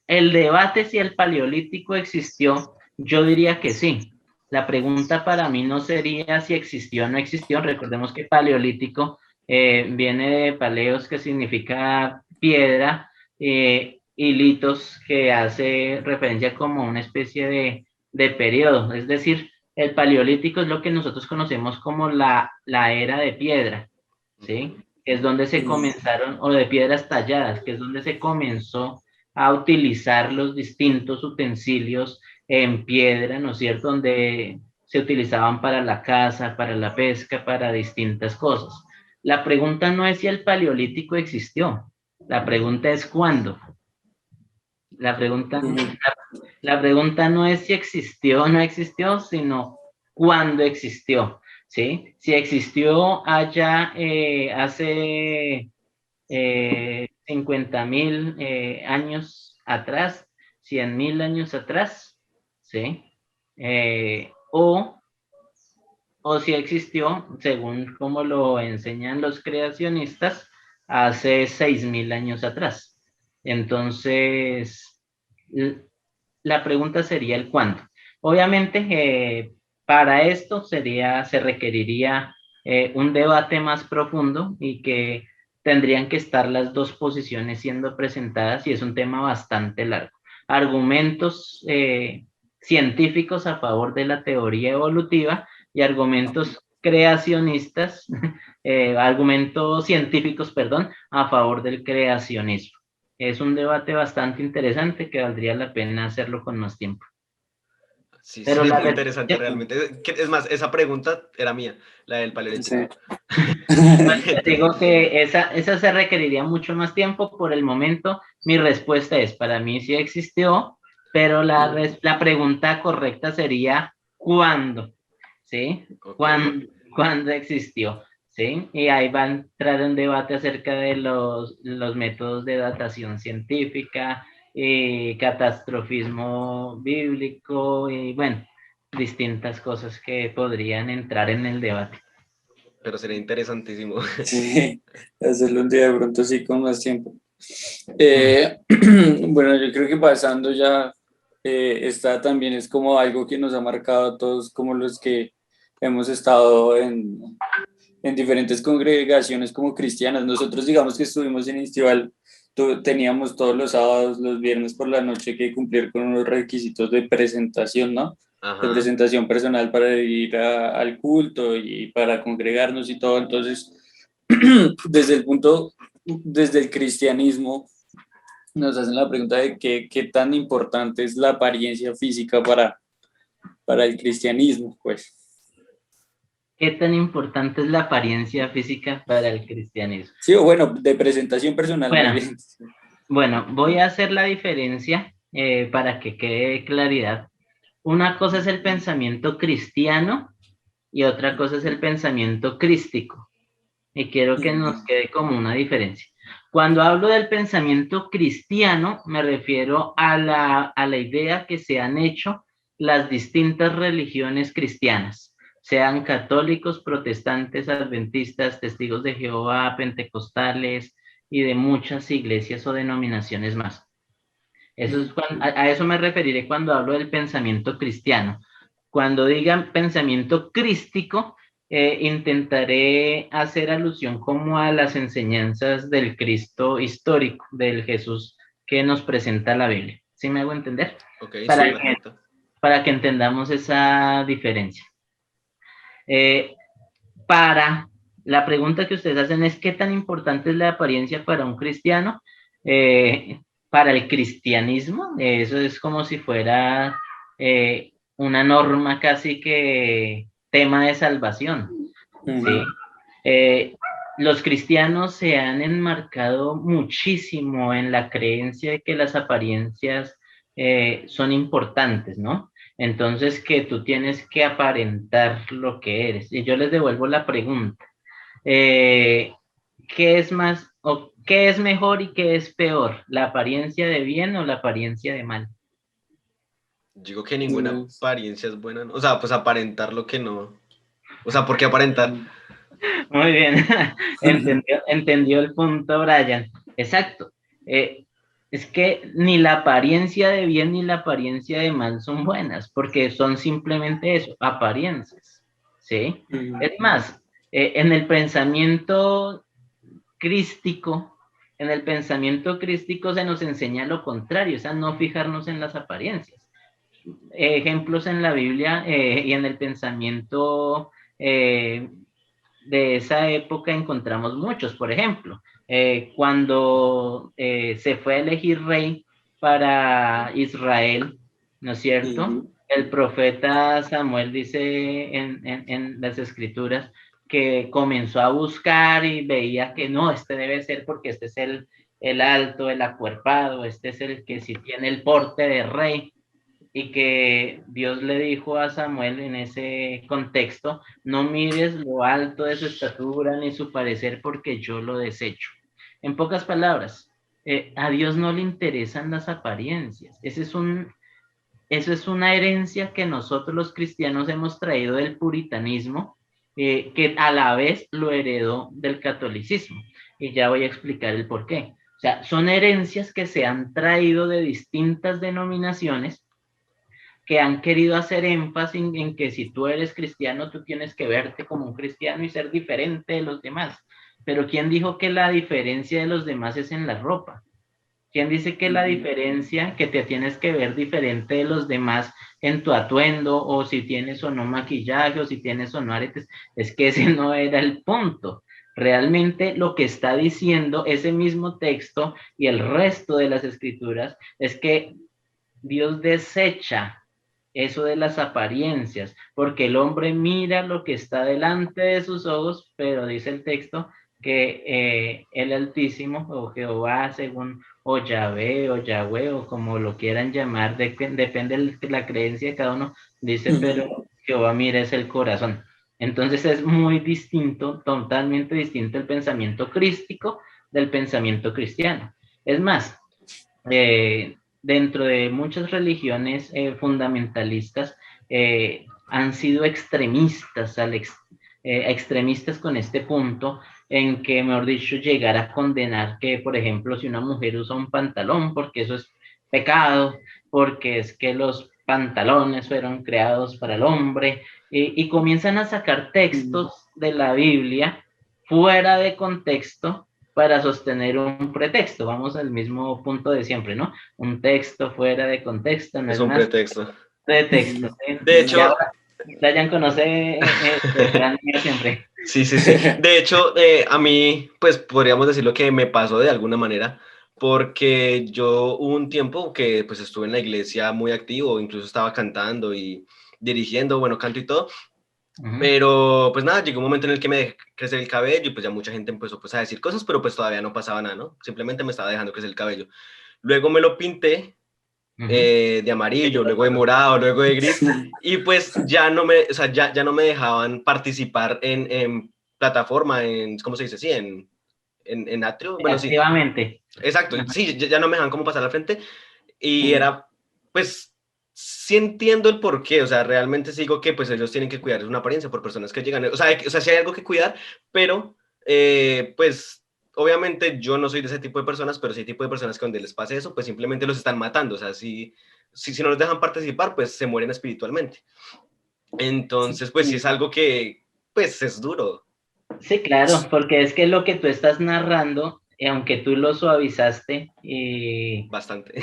el debate si el paleolítico existió, yo diría que sí. La pregunta para mí no sería si existió o no existió. Recordemos que paleolítico viene de paleos, que significa piedra, y litos, que hace referencia como una especie de periodo. Es decir, el paleolítico es lo que nosotros conocemos como la era de piedra, ¿sí? Es donde se comenzaron, o de piedras talladas, que es donde se comenzó a utilizar los distintos utensilios en piedra, ¿no es cierto? Donde se utilizaban para la caza, para la pesca, para distintas cosas. La pregunta no es si el paleolítico existió, la pregunta es cuándo. La pregunta, la pregunta no es si existió o no existió, sino cuándo existió, ¿sí? Si existió allá hace 50.000 años atrás, 100.000 años atrás, ¿sí? O si existió, según como lo enseñan los creacionistas, hace 6.000 años atrás. Entonces, la pregunta sería el cuándo. Obviamente, para esto se requeriría un debate más profundo y que tendrían que estar las dos posiciones siendo presentadas, y es un tema bastante largo. Argumentos científicos a favor de la teoría evolutiva y argumentos creacionistas, argumentos científicos, perdón, a favor del creacionismo. Es un debate bastante interesante que valdría la pena hacerlo con más tiempo. Sí, Pero sí, la muy interesante respuesta, realmente. Es más, esa pregunta era mía, la del Sí. paleolítico. te digo que esa se requeriría mucho más tiempo. Por el momento, mi respuesta es, para mí sí existió, pero la pregunta correcta sería ¿cuándo? ¿Sí? Ok, ¿Cuándo existió? ¿Sí? Y ahí va a entrar un debate acerca de los métodos de datación científica, catastrofismo bíblico y bueno, distintas cosas que podrían entrar en el debate. pero sería interesantísimo. Sí, hacerlo un día de pronto sí con más tiempo. Mm. Bueno, yo creo que pasando ya, esta también es como algo que nos ha marcado a todos, como los que hemos estado en diferentes congregaciones como cristianas. Nosotros digamos que estuvimos en Estival, teníamos todos los sábados, los viernes por la noche que cumplir con unos requisitos de presentación, ¿no? De Ajá. presentación personal para ir al culto y para congregarnos y todo. Entonces, desde el cristianismo, nos hacen la pregunta de qué tan importante es la apariencia física para el cristianismo, pues. ¿Qué tan importante es la apariencia física para el cristianismo? Sí, o bueno, de presentación personal más Bueno, bien. bueno, voy a hacer la diferencia para que quede claridad. Una cosa es el pensamiento cristiano y otra cosa es el pensamiento crístico. Y quiero que nos quede como una diferencia. Cuando hablo del pensamiento cristiano, me refiero a la idea que se han hecho las distintas religiones cristianas, sean católicos, protestantes, adventistas, testigos de Jehová, pentecostales y de muchas iglesias o denominaciones más. Eso es a eso me referiré cuando hablo del pensamiento cristiano. Cuando digan pensamiento crístico, intentaré hacer alusión como a las enseñanzas del Cristo histórico, del Jesús que nos presenta la Biblia. ¿Sí me hago entender? Ok, sí, Para que, perfecto. para que entendamos esa diferencia. Eh, para la pregunta que ustedes hacen es ¿qué tan importante es la apariencia para un cristiano? Para el cristianismo, eso es como si fuera una norma casi que tema de salvación, ¿sí? Eh, los cristianos se han enmarcado muchísimo en la creencia de que las apariencias son importantes, ¿no? Entonces, que tú tienes que aparentar lo que eres. Y yo les devuelvo la pregunta. Eh, ¿Qué es más, o qué es mejor y qué es peor? ¿La apariencia de bien o la apariencia de mal? Digo que ninguna apariencia es buena, ¿no? O sea, pues aparentar lo que no. O sea, ¿por qué aparentar? Muy bien, entendió el punto, Brian. Exacto. Eh, es que ni la apariencia de bien ni la apariencia de mal son buenas, porque son simplemente eso, apariencias. ¿Sí? Es más, en el pensamiento crístico, se nos enseña lo contrario, o sea, no fijarnos en las apariencias. Ejemplos en la Biblia y en el pensamiento de esa época encontramos muchos. Por ejemplo, cuando se fue a elegir rey para Israel, ¿no es cierto? El profeta Samuel dice en las escrituras que comenzó a buscar y veía que no, este debe ser porque este es el alto, el acuerpado, este es el que sí tiene el porte de rey y que Dios le dijo a Samuel en ese contexto, no mires lo alto de su estatura ni su parecer porque yo lo desecho. En pocas palabras, a Dios no le interesan las apariencias. Eso es una herencia que nosotros los cristianos hemos traído del puritanismo, que a la vez lo heredó del catolicismo. Y ya voy a explicar el por qué. O sea, son herencias que se han traído de distintas denominaciones que han querido hacer énfasis en que si tú eres cristiano, tú tienes que verte como un cristiano y ser diferente de los demás. Pero ¿quién dijo que la diferencia de los demás es en la ropa? ¿Quién dice que la diferencia, que te tienes que ver diferente de los demás en tu atuendo, o si tienes o no maquillaje, o si tienes o no aretes? Es que ese no era el punto. Realmente lo que está diciendo ese mismo texto y el resto de las escrituras es que Dios desecha eso de las apariencias, porque el hombre mira lo que está delante de sus ojos, pero dice el texto que el Altísimo, o Jehová, según, o Yahvé, o Yahweh, o como lo quieran llamar, depende de la creencia de cada uno, dice, pero Jehová mira es el corazón. Entonces es muy distinto, totalmente distinto el pensamiento crístico del pensamiento cristiano. Es más, dentro de muchas religiones fundamentalistas han sido extremistas, extremistas con este punto en que, mejor dicho, llegar a condenar que, por ejemplo, si una mujer usa un pantalón, porque eso es pecado, porque es que los pantalones fueron creados para el hombre, y comienzan a sacar textos de la Biblia fuera de contexto para sostener un pretexto. Vamos al mismo punto de siempre, ¿no? Un texto fuera de contexto no Es es un más pretexto. pretexto. De Y hecho, ahora, Dayan conoce refrán mío siempre. sí, sí, sí. De hecho, a mí, pues podríamos decirlo que me pasó de alguna manera, porque yo hubo un tiempo que pues estuve en la iglesia muy activo, incluso estaba cantando y dirigiendo, bueno, canto y todo, pero pues nada, llegó un momento en el que me dejé crecer el cabello y pues ya mucha gente empezó pues a decir cosas, pero pues todavía no pasaba nada, ¿no? Simplemente me estaba dejando crecer el cabello. Luego me lo pinté de amarillo, luego de morado, luego de gris, y pues ya no me, o sea, ya no me dejaban participar en plataforma, en, ¿cómo se dice? Sí, en Atrio, bueno, sí, Activamente. exacto, sí, ya no me dejaban como pasar al frente, y Ujú. era, pues, sí entiendo el porqué, o sea, realmente sí digo que pues ellos tienen que cuidar una apariencia por personas que llegan, o sea, sí hay algo que cuidar, pero, pues, obviamente yo no soy de ese tipo de personas, pero sí hay tipo de personas que donde les pase eso, pues simplemente los están matando, o sea, si no los dejan participar, pues se mueren espiritualmente. Entonces, pues sí es algo que, pues es duro, Sí, claro, porque es que lo que tú estás narrando, aunque tú lo suavizaste bastante.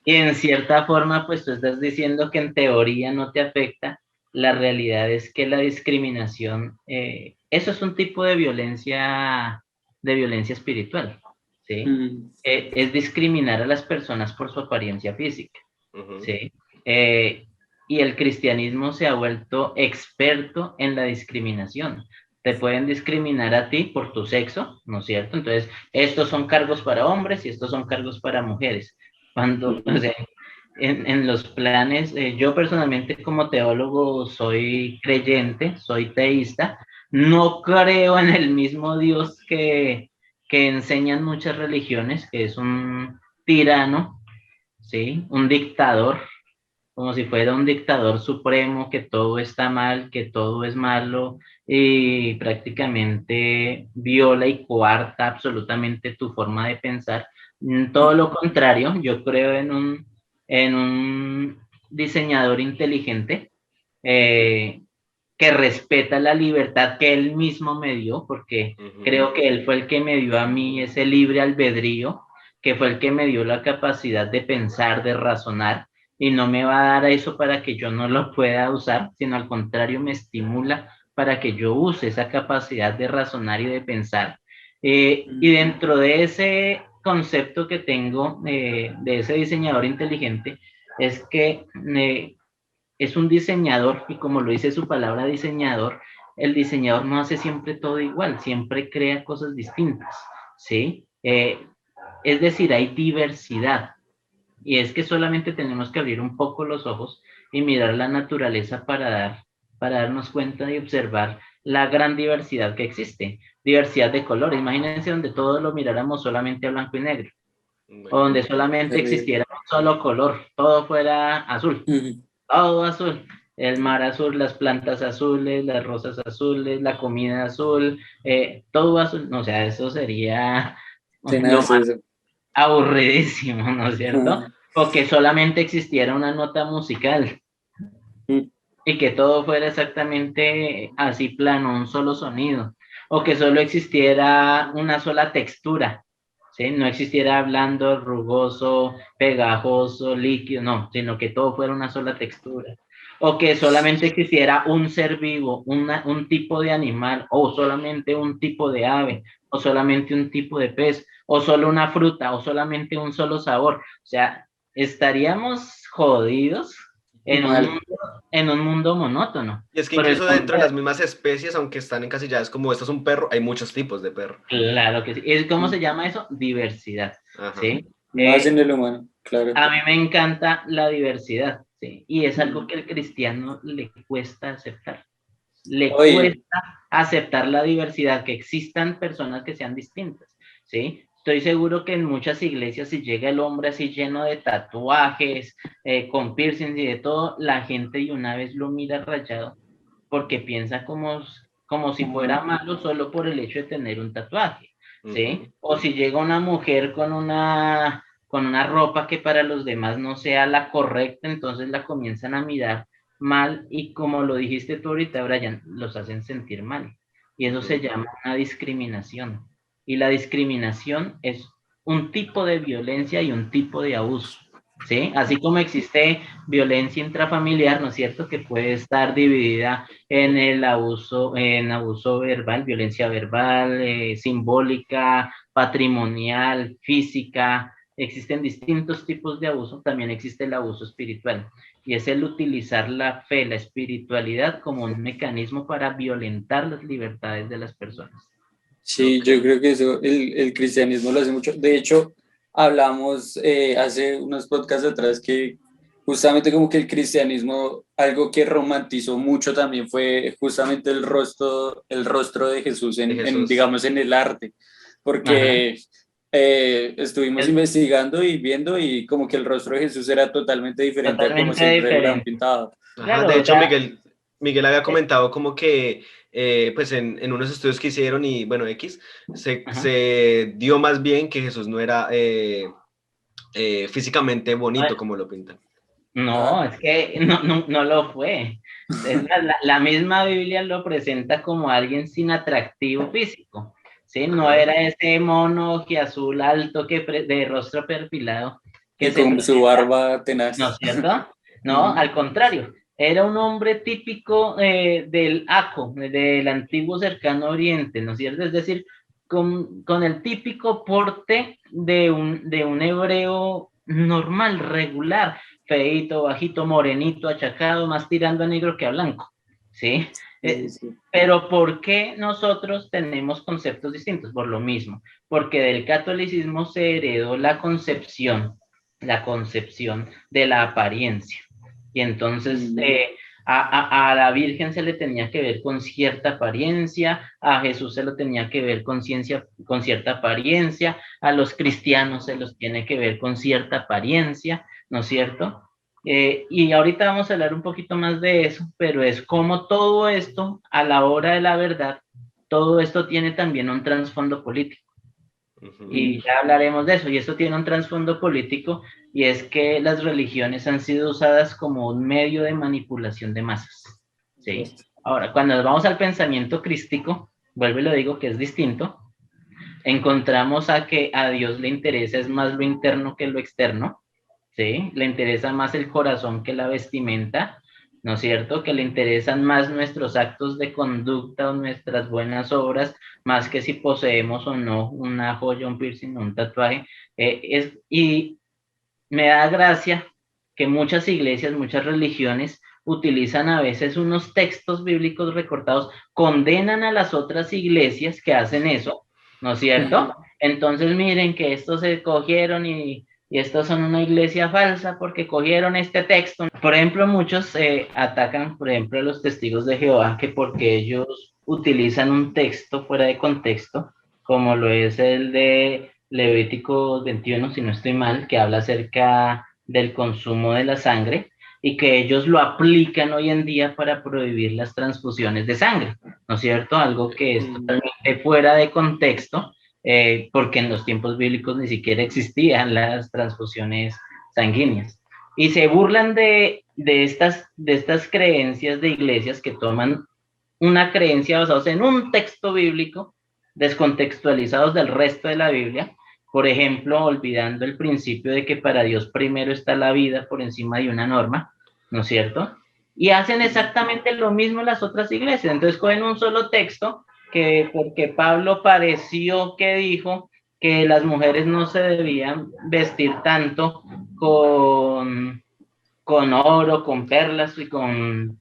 y en cierta forma, pues tú estás diciendo que en teoría no te afecta, la realidad es que la discriminación, eso es un tipo de violencia espiritual, ¿sí? Es discriminar a las personas por su apariencia física. Ujú. ¿Sí? Y el cristianismo se ha vuelto experto en la discriminación. Te pueden discriminar a ti por tu sexo, ¿no es cierto? Entonces, estos son cargos para hombres y estos son cargos para mujeres. Cuando, o sea, en los planes, yo personalmente como teólogo soy creyente, soy teísta, no creo en el mismo Dios que enseñan muchas religiones, que es un tirano, ¿sí? Un dictador, como si fuera un dictador supremo, que todo está mal, que todo es malo y prácticamente viola y coarta absolutamente tu forma de pensar. Todo lo contrario, yo creo en un diseñador inteligente eh, que respeta la libertad que él mismo me dio, porque Ujú. creo que él fue el que me dio a mí ese libre albedrío, que fue el que me dio la capacidad de pensar, de razonar, y no me va a dar eso para que yo no lo pueda usar, sino al contrario me estimula para que yo use esa capacidad de razonar y de pensar. Y dentro de ese concepto que tengo de ese diseñador inteligente, es que es un diseñador y como lo dice su palabra diseñador, el diseñador no hace siempre todo igual, siempre crea cosas distintas, ¿sí? Es decir, hay diversidad y es que solamente tenemos que abrir un poco los ojos y mirar la naturaleza para darnos cuenta y observar la gran diversidad que existe, diversidad de colores. Imagínense donde todo lo miráramos solamente a blanco y negro, o Bueno, donde solamente Terrible. existiera un solo color, todo fuera azul, todo azul, el mar azul, las plantas azules, las rosas azules, la comida azul, todo azul, no, o sea, eso sería lo Tenaz más eso. aburridísimo, ¿no es cierto? O que solamente existiera una nota musical y que todo fuera exactamente así plano, un solo sonido, o que solo existiera una sola textura, ¿sí? No existiera blando, rugoso, pegajoso, líquido, no, sino que todo fuera una sola textura. O que solamente existiera un ser vivo, un tipo de animal, o solamente un tipo de ave, o solamente un tipo de pez, o solo una fruta, o solamente un solo sabor. O sea, estaríamos jodidos en Mal. en un mundo monótono. Y es que Por el incluso dentro de las contrario, mismas especies, aunque están encasilladas como esto es un perro, hay muchos tipos de perro. claro que sí. ¿Cómo se llama eso? Diversidad, Ajá. ¿sí? Más en el humano, claro. A mí me encanta la diversidad, ¿sí? Y es algo que al cristiano le cuesta aceptar. Le Oye, cuesta aceptar la diversidad, que existan personas que sean distintas, ¿sí? Estoy seguro que en muchas iglesias, si llega el hombre así lleno de tatuajes, con piercings y de todo, la gente de una vez lo mira rayado porque piensa como si fuera malo solo por el hecho de tener un tatuaje, ¿sí? Ujú. O si llega una mujer con una ropa que para los demás no sea la correcta, entonces la comienzan a mirar mal y como lo dijiste tú ahorita, Brian, los hacen sentir mal. Y eso se Ujú. llama una discriminación. Y la discriminación es un tipo de violencia y un tipo de abuso, ¿sí? Así como existe violencia intrafamiliar, ¿no es cierto? Que puede estar dividida en abuso verbal, violencia verbal, simbólica, patrimonial, física. Existen distintos tipos de abuso, también existe el abuso espiritual y es el utilizar la fe, la espiritualidad como un mecanismo para violentar las libertades de las personas. sí, Ok. yo creo que eso, el cristianismo lo hace mucho. De hecho, hablamos hace unos podcasts atrás que justamente como que el cristianismo, algo que romantizó mucho también fue justamente el rostro de Jesús De Jesús. digamos, en el arte, Ajá. porque estuvimos Es investigando y viendo y como que el rostro de Jesús era totalmente diferente a como totalmente siempre lo han diferente. pintado. Ajá, de Claro, o hecho, sea, Miguel había eh, comentado como que, pues en unos estudios que hicieron y bueno, X, ajá. se dio más bien que Jesús no era físicamente bonito como lo pintan. No, Ah, es que no lo fue. Es más, la misma Biblia lo presenta como alguien sin atractivo físico, ¿sí? No Ajá. era ese mono azul alto de rostro perfilado que y se con su presenta, barba ¿no es tenaz. cierto? No, Ujú. al contrario, era un hombre típico del Aco, del antiguo cercano oriente, ¿no es cierto? Es decir, con el típico porte de un hebreo normal, regular, feito, bajito, morenito, achacado, más tirando a negro que a blanco, ¿sí? Sí, sí. Pero ¿por qué nosotros tenemos conceptos distintos? Por lo mismo, porque del catolicismo se heredó la concepción de la apariencia. Y entonces Mm. a la Virgen se le tenía que ver con cierta apariencia, a Jesús se lo tenía que ver con cierta apariencia, a los cristianos se los tiene que ver con cierta apariencia, ¿no es cierto? Y ahorita vamos a hablar un poquito más de eso, pero es como todo esto, a la hora de la verdad, todo esto tiene también un trasfondo político. Ujú. Y ya hablaremos de eso. Y esto tiene un trasfondo político y es que las religiones han sido usadas como un medio de manipulación de masas. ¿Sí? Exacto. Ahora, cuando nos vamos al pensamiento crístico, vuelvo y lo digo que es distinto, encontramos a que a Dios le interesa es más lo interno que lo externo, ¿sí? Le interesa más el corazón que la vestimenta, ¿no es cierto? Que le interesan más nuestros actos de conducta o nuestras buenas obras, más que si poseemos o no una joya, un piercing o un tatuaje. Y me da gracia que muchas iglesias, muchas religiones utilizan a veces unos textos bíblicos recortados, condenan a las otras iglesias que hacen eso, ¿no es cierto? Entonces miren que estos se cogieron y estos son una iglesia falsa porque cogieron este texto. Por ejemplo, muchos atacan, por ejemplo, a los testigos de Jehová que porque ellos utilizan un texto fuera de contexto, como lo es el de Levítico 21, si no estoy mal, que habla acerca del consumo de la sangre y que ellos lo aplican hoy en día para prohibir las transfusiones de sangre, ¿no es cierto? Algo que es Mm. totalmente fuera de contexto, porque en los tiempos bíblicos ni siquiera existían las transfusiones sanguíneas. Y se burlan de estas creencias de iglesias que toman una creencia basada en un texto bíblico, descontextualizados del resto de la Biblia, por ejemplo, olvidando el principio de que para Dios primero está la vida por encima de una norma, ¿no es cierto? Y hacen exactamente lo mismo las otras iglesias. Entonces cogen un solo texto que porque Pablo pareció que dijo que las mujeres no se debían vestir tanto con oro, con perlas y con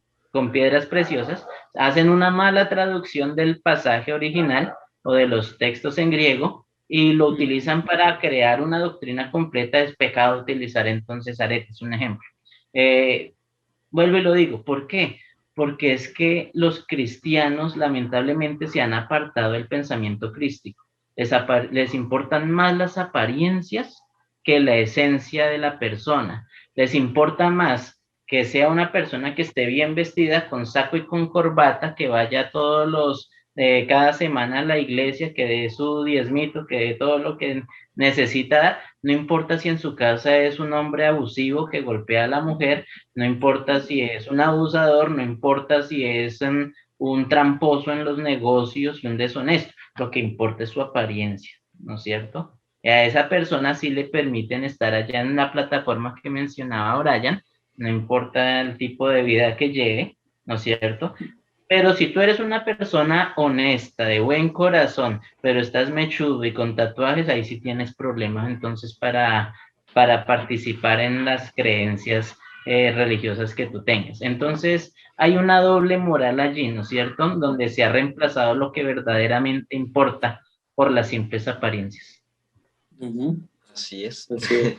piedras preciosas, hacen una mala traducción del pasaje original o de los textos en griego y lo utilizan para crear una doctrina completa. Es pecado utilizar entonces aretes, un ejemplo. Vuelvo y lo digo, ¿por qué? Porque es que los cristianos lamentablemente se han apartado del pensamiento crístico. Les importan más las apariencias que la esencia de la persona. Les importa más que sea una persona que esté bien vestida con saco y con corbata, que vaya todos los, cada semana a la iglesia, que dé su diezmito, que dé todo lo que necesita dar. No importa si en su casa es un hombre abusivo que golpea a la mujer, no importa si es un abusador, no importa si es un tramposo en los negocios y un deshonesto, lo que importa es su apariencia, ¿no es cierto? Y a esa persona sí le permiten estar allá en la plataforma que mencionaba Brian, no importa el tipo de vida que lleve, ¿no es cierto? Pero si tú eres una persona honesta, de buen corazón, pero estás mechudo y con tatuajes, ahí sí tienes problemas entonces para participar en las creencias religiosas que tú tengas. Entonces, hay una doble moral allí, ¿no es cierto? Donde se ha reemplazado lo que verdaderamente importa por las simples apariencias. Así es. Así es.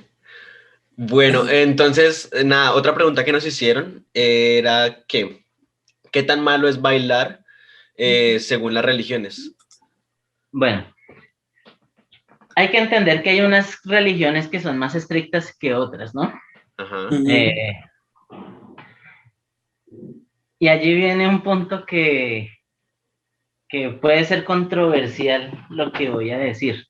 Bueno, entonces, nada, otra pregunta que nos hicieron era ¿qué tan malo es bailar según las religiones? Bueno, hay que entender que hay unas religiones que son más estrictas que otras, ¿no? Ajá. Y allí viene un punto que puede ser controversial lo que voy a decir.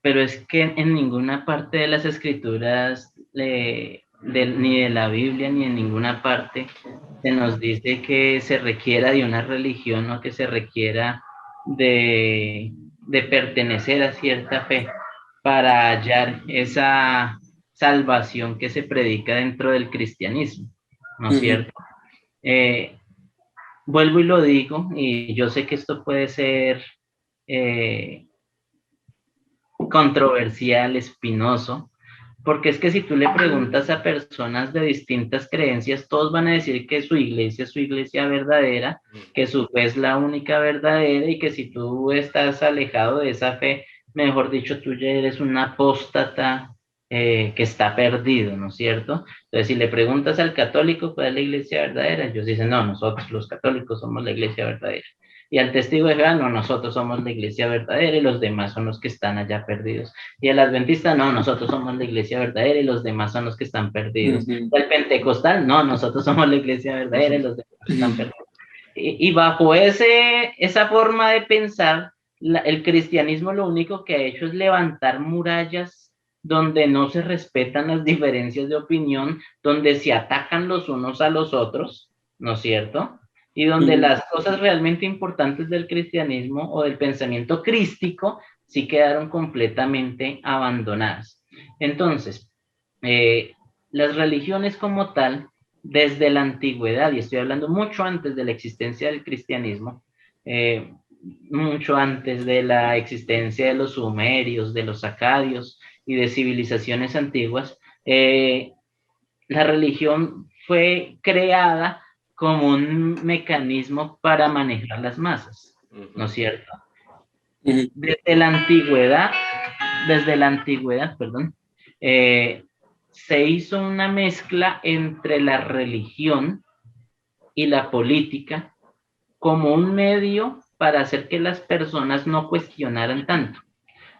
Pero es que en ninguna parte de las escrituras, ni de la Biblia, ni en ninguna parte, se nos dice que se requiera de una religión o que se requiera de pertenecer a cierta fe para hallar esa salvación que se predica dentro del cristianismo, ¿no es cierto? Vuelvo y lo digo, y yo sé que esto puede ser controversial, espinoso, porque es que si tú le preguntas a personas de distintas creencias, todos van a decir que su iglesia es su iglesia verdadera, que su fe es la única verdadera y que si tú estás alejado de esa fe, mejor dicho, tú ya eres un apóstata que está perdido, ¿no es cierto? Entonces, si le preguntas al católico cuál es la iglesia verdadera, ellos dicen, no, nosotros los católicos somos la iglesia verdadera. Y al testigo de Jehová, no, nosotros somos la iglesia verdadera y los demás son los que están allá perdidos. Y el adventista, no, nosotros somos la iglesia verdadera y los demás son los que están perdidos. Y el pentecostal, no, nosotros somos la iglesia verdadera y los demás están perdidos. Y bajo esa forma de pensar, el cristianismo lo único que ha hecho es levantar murallas donde no se respetan las diferencias de opinión, donde se atacan los unos a los otros, ¿no es cierto? Y donde las cosas realmente importantes del cristianismo o del pensamiento crístico sí quedaron completamente abandonadas. Entonces, las religiones como tal, desde la antigüedad, y estoy hablando mucho antes de la existencia del cristianismo, mucho antes de la existencia de los sumerios, de los acadios y de civilizaciones antiguas, la religión fue creada como un mecanismo para manejar las masas, ¿no es cierto? Desde la antigüedad, perdón, se hizo una mezcla entre la religión y la política como un medio para hacer que las personas no cuestionaran tanto.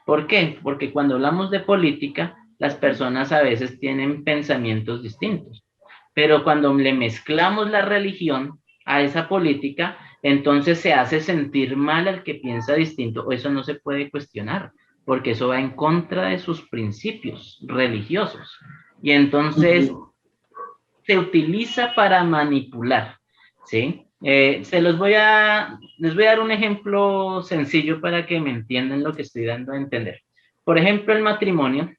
¿Por qué? Porque cuando hablamos de política, las personas a veces tienen pensamientos distintos, pero cuando le mezclamos la religión a esa política, entonces se hace sentir mal al que piensa distinto, o eso no se puede cuestionar, porque eso va en contra de sus principios religiosos. Y entonces se utiliza para manipular, ¿sí? Les voy a dar un ejemplo sencillo para que me entiendan lo que estoy dando a entender. Por ejemplo, el matrimonio.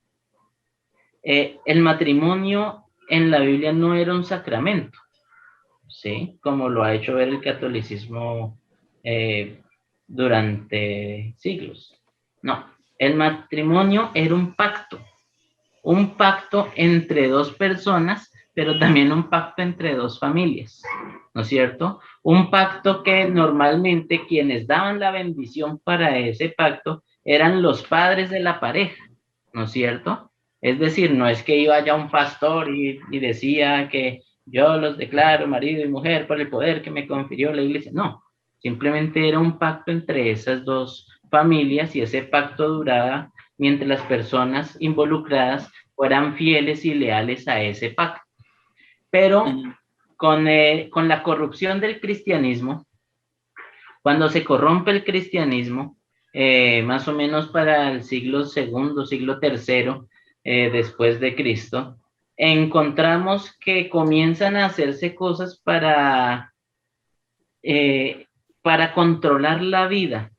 El matrimonio en la Biblia no era un sacramento, ¿sí? Como lo ha hecho ver el catolicismo durante siglos. No, el matrimonio era un pacto entre dos personas, pero también un pacto entre dos familias, ¿no es cierto? Un pacto que normalmente quienes daban la bendición para ese pacto eran los padres de la pareja, ¿no es cierto? Es decir, no es que iba ya un pastor y decía que yo los declaro marido y mujer por el poder que me confirió la iglesia. No, simplemente era un pacto entre esas dos familias y ese pacto duraba mientras las personas involucradas fueran fieles y leales a ese pacto. Pero con la corrupción del cristianismo, cuando se corrompe el cristianismo, más o menos para el siglo segundo, siglo tercero, después de Cristo, encontramos que comienzan a hacerse cosas para controlar la vida,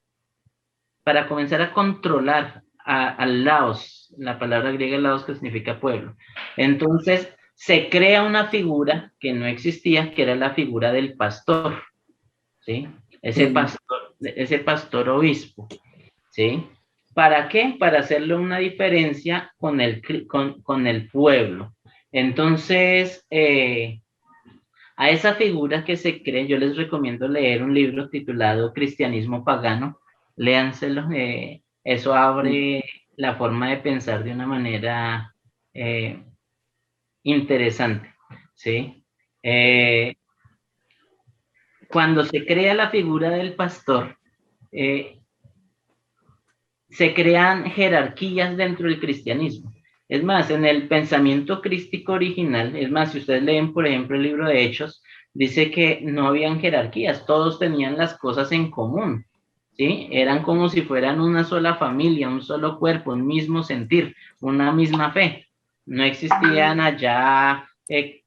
para comenzar a controlar al laos, la palabra griega laos que significa pueblo. Entonces se crea una figura que no existía, que era la figura del pastor, ¿sí? Ese pastor obispo, ¿sí? ¿Para qué? Para hacerle una diferencia con el pueblo. Entonces, a esa figura que se cree, yo les recomiendo leer un libro titulado Cristianismo Pagano, léanselo, eso abre la forma de pensar de una manera interesante, ¿sí? Cuando se crea la figura del pastor, se crean jerarquías dentro del cristianismo. Es más, en el pensamiento crístico original, es más, si ustedes leen, por ejemplo, el libro de Hechos, dice que no habían jerarquías, todos tenían las cosas en común, ¿sí? Eran como si fueran una sola familia, un solo cuerpo, un mismo sentir, una misma fe. No existían allá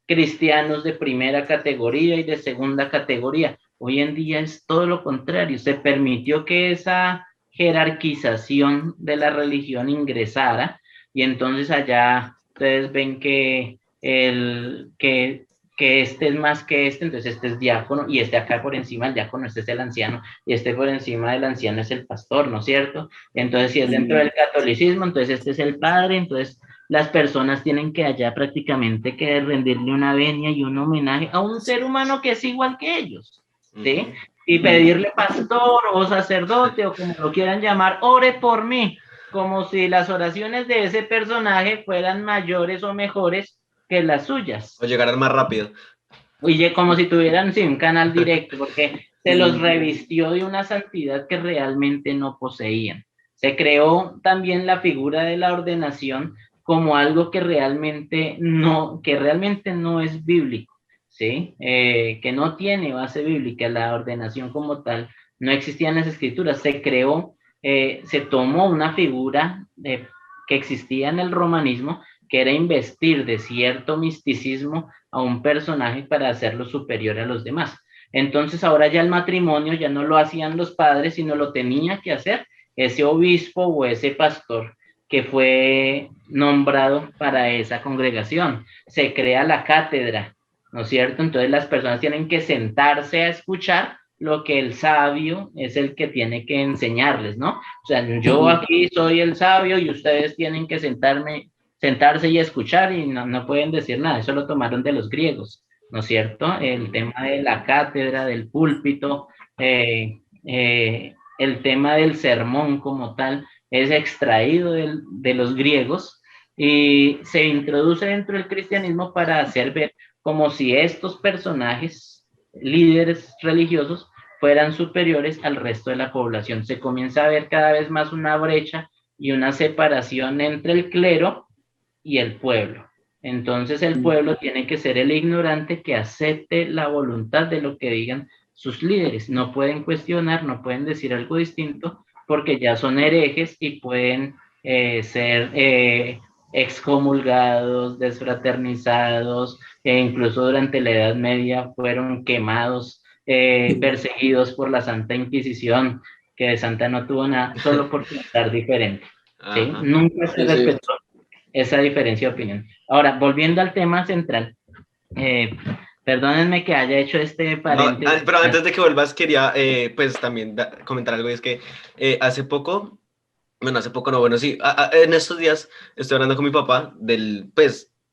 cristianos de primera categoría y de segunda categoría. Hoy en día es todo lo contrario, se permitió que esa jerarquización de la religión ingresara y entonces allá ustedes ven que este es más que este, entonces este es diácono y este acá por encima del diácono, este es el anciano y este por encima del anciano es el pastor, ¿no es cierto? Entonces si es dentro del catolicismo, entonces este es el padre, entonces las personas tienen que allá prácticamente que rendirle una venia y un homenaje a un ser humano que es igual que ellos, ¿sí? Y pedirle pastor o sacerdote o como lo quieran llamar, ore por mí, como si las oraciones de ese personaje fueran mayores o mejores que las suyas. O llegaran más rápido. Y como si tuvieran sí, un canal directo, porque se los revistió de una santidad que realmente no poseían. Se creó también la figura de la ordenación como algo que realmente no es bíblico, ¿sí? Que no tiene base bíblica, la ordenación como tal, no existía en las escrituras, se creó, se tomó una figura que existía en el romanismo, que era investir de cierto misticismo a un personaje para hacerlo superior a los demás. Entonces ahora ya el matrimonio ya no lo hacían los padres, sino lo tenía que hacer ese obispo o ese pastor que fue nombrado para esa congregación. Se crea la cátedra, ¿no es cierto? Entonces las personas tienen que sentarse a escuchar lo que el sabio es el que tiene que enseñarles, ¿no? O sea, yo aquí soy el sabio y ustedes tienen que sentarse y escuchar y no pueden decir nada. Eso lo tomaron de los griegos, ¿no es cierto? El tema de la cátedra, del púlpito, el tema del sermón como tal, es extraído de los griegos y se introduce dentro del cristianismo para hacer ver como si estos personajes, líderes religiosos, fueran superiores al resto de la población. Se comienza a ver cada vez más una brecha y una separación entre el clero y el pueblo. Entonces el pueblo tiene que ser el ignorante que acepte la voluntad de lo que digan sus líderes. No pueden cuestionar, no pueden decir algo distinto porque ya son herejes y pueden ser excomulgados, desfraternizados, e incluso durante la Edad Media fueron quemados, perseguidos por la Santa Inquisición, que de santa no tuvo nada, solo por pensar diferente. ¿Sí? Nunca se respetó esa diferencia de opinión. Ahora, volviendo al tema central, Perdónenme que haya hecho este paréntesis. Pero antes de que vuelvas, quería pues también comentar algo, y es que hace poco, bueno, hace poco no, bueno, sí, en estos días estoy hablando con mi papá del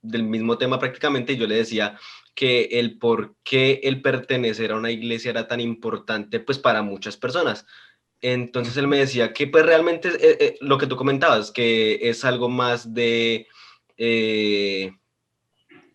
mismo tema prácticamente, y yo le decía que el por qué el pertenecer a una iglesia era tan importante pues para muchas personas. Entonces él me decía que pues realmente lo que tú comentabas, que es algo más de...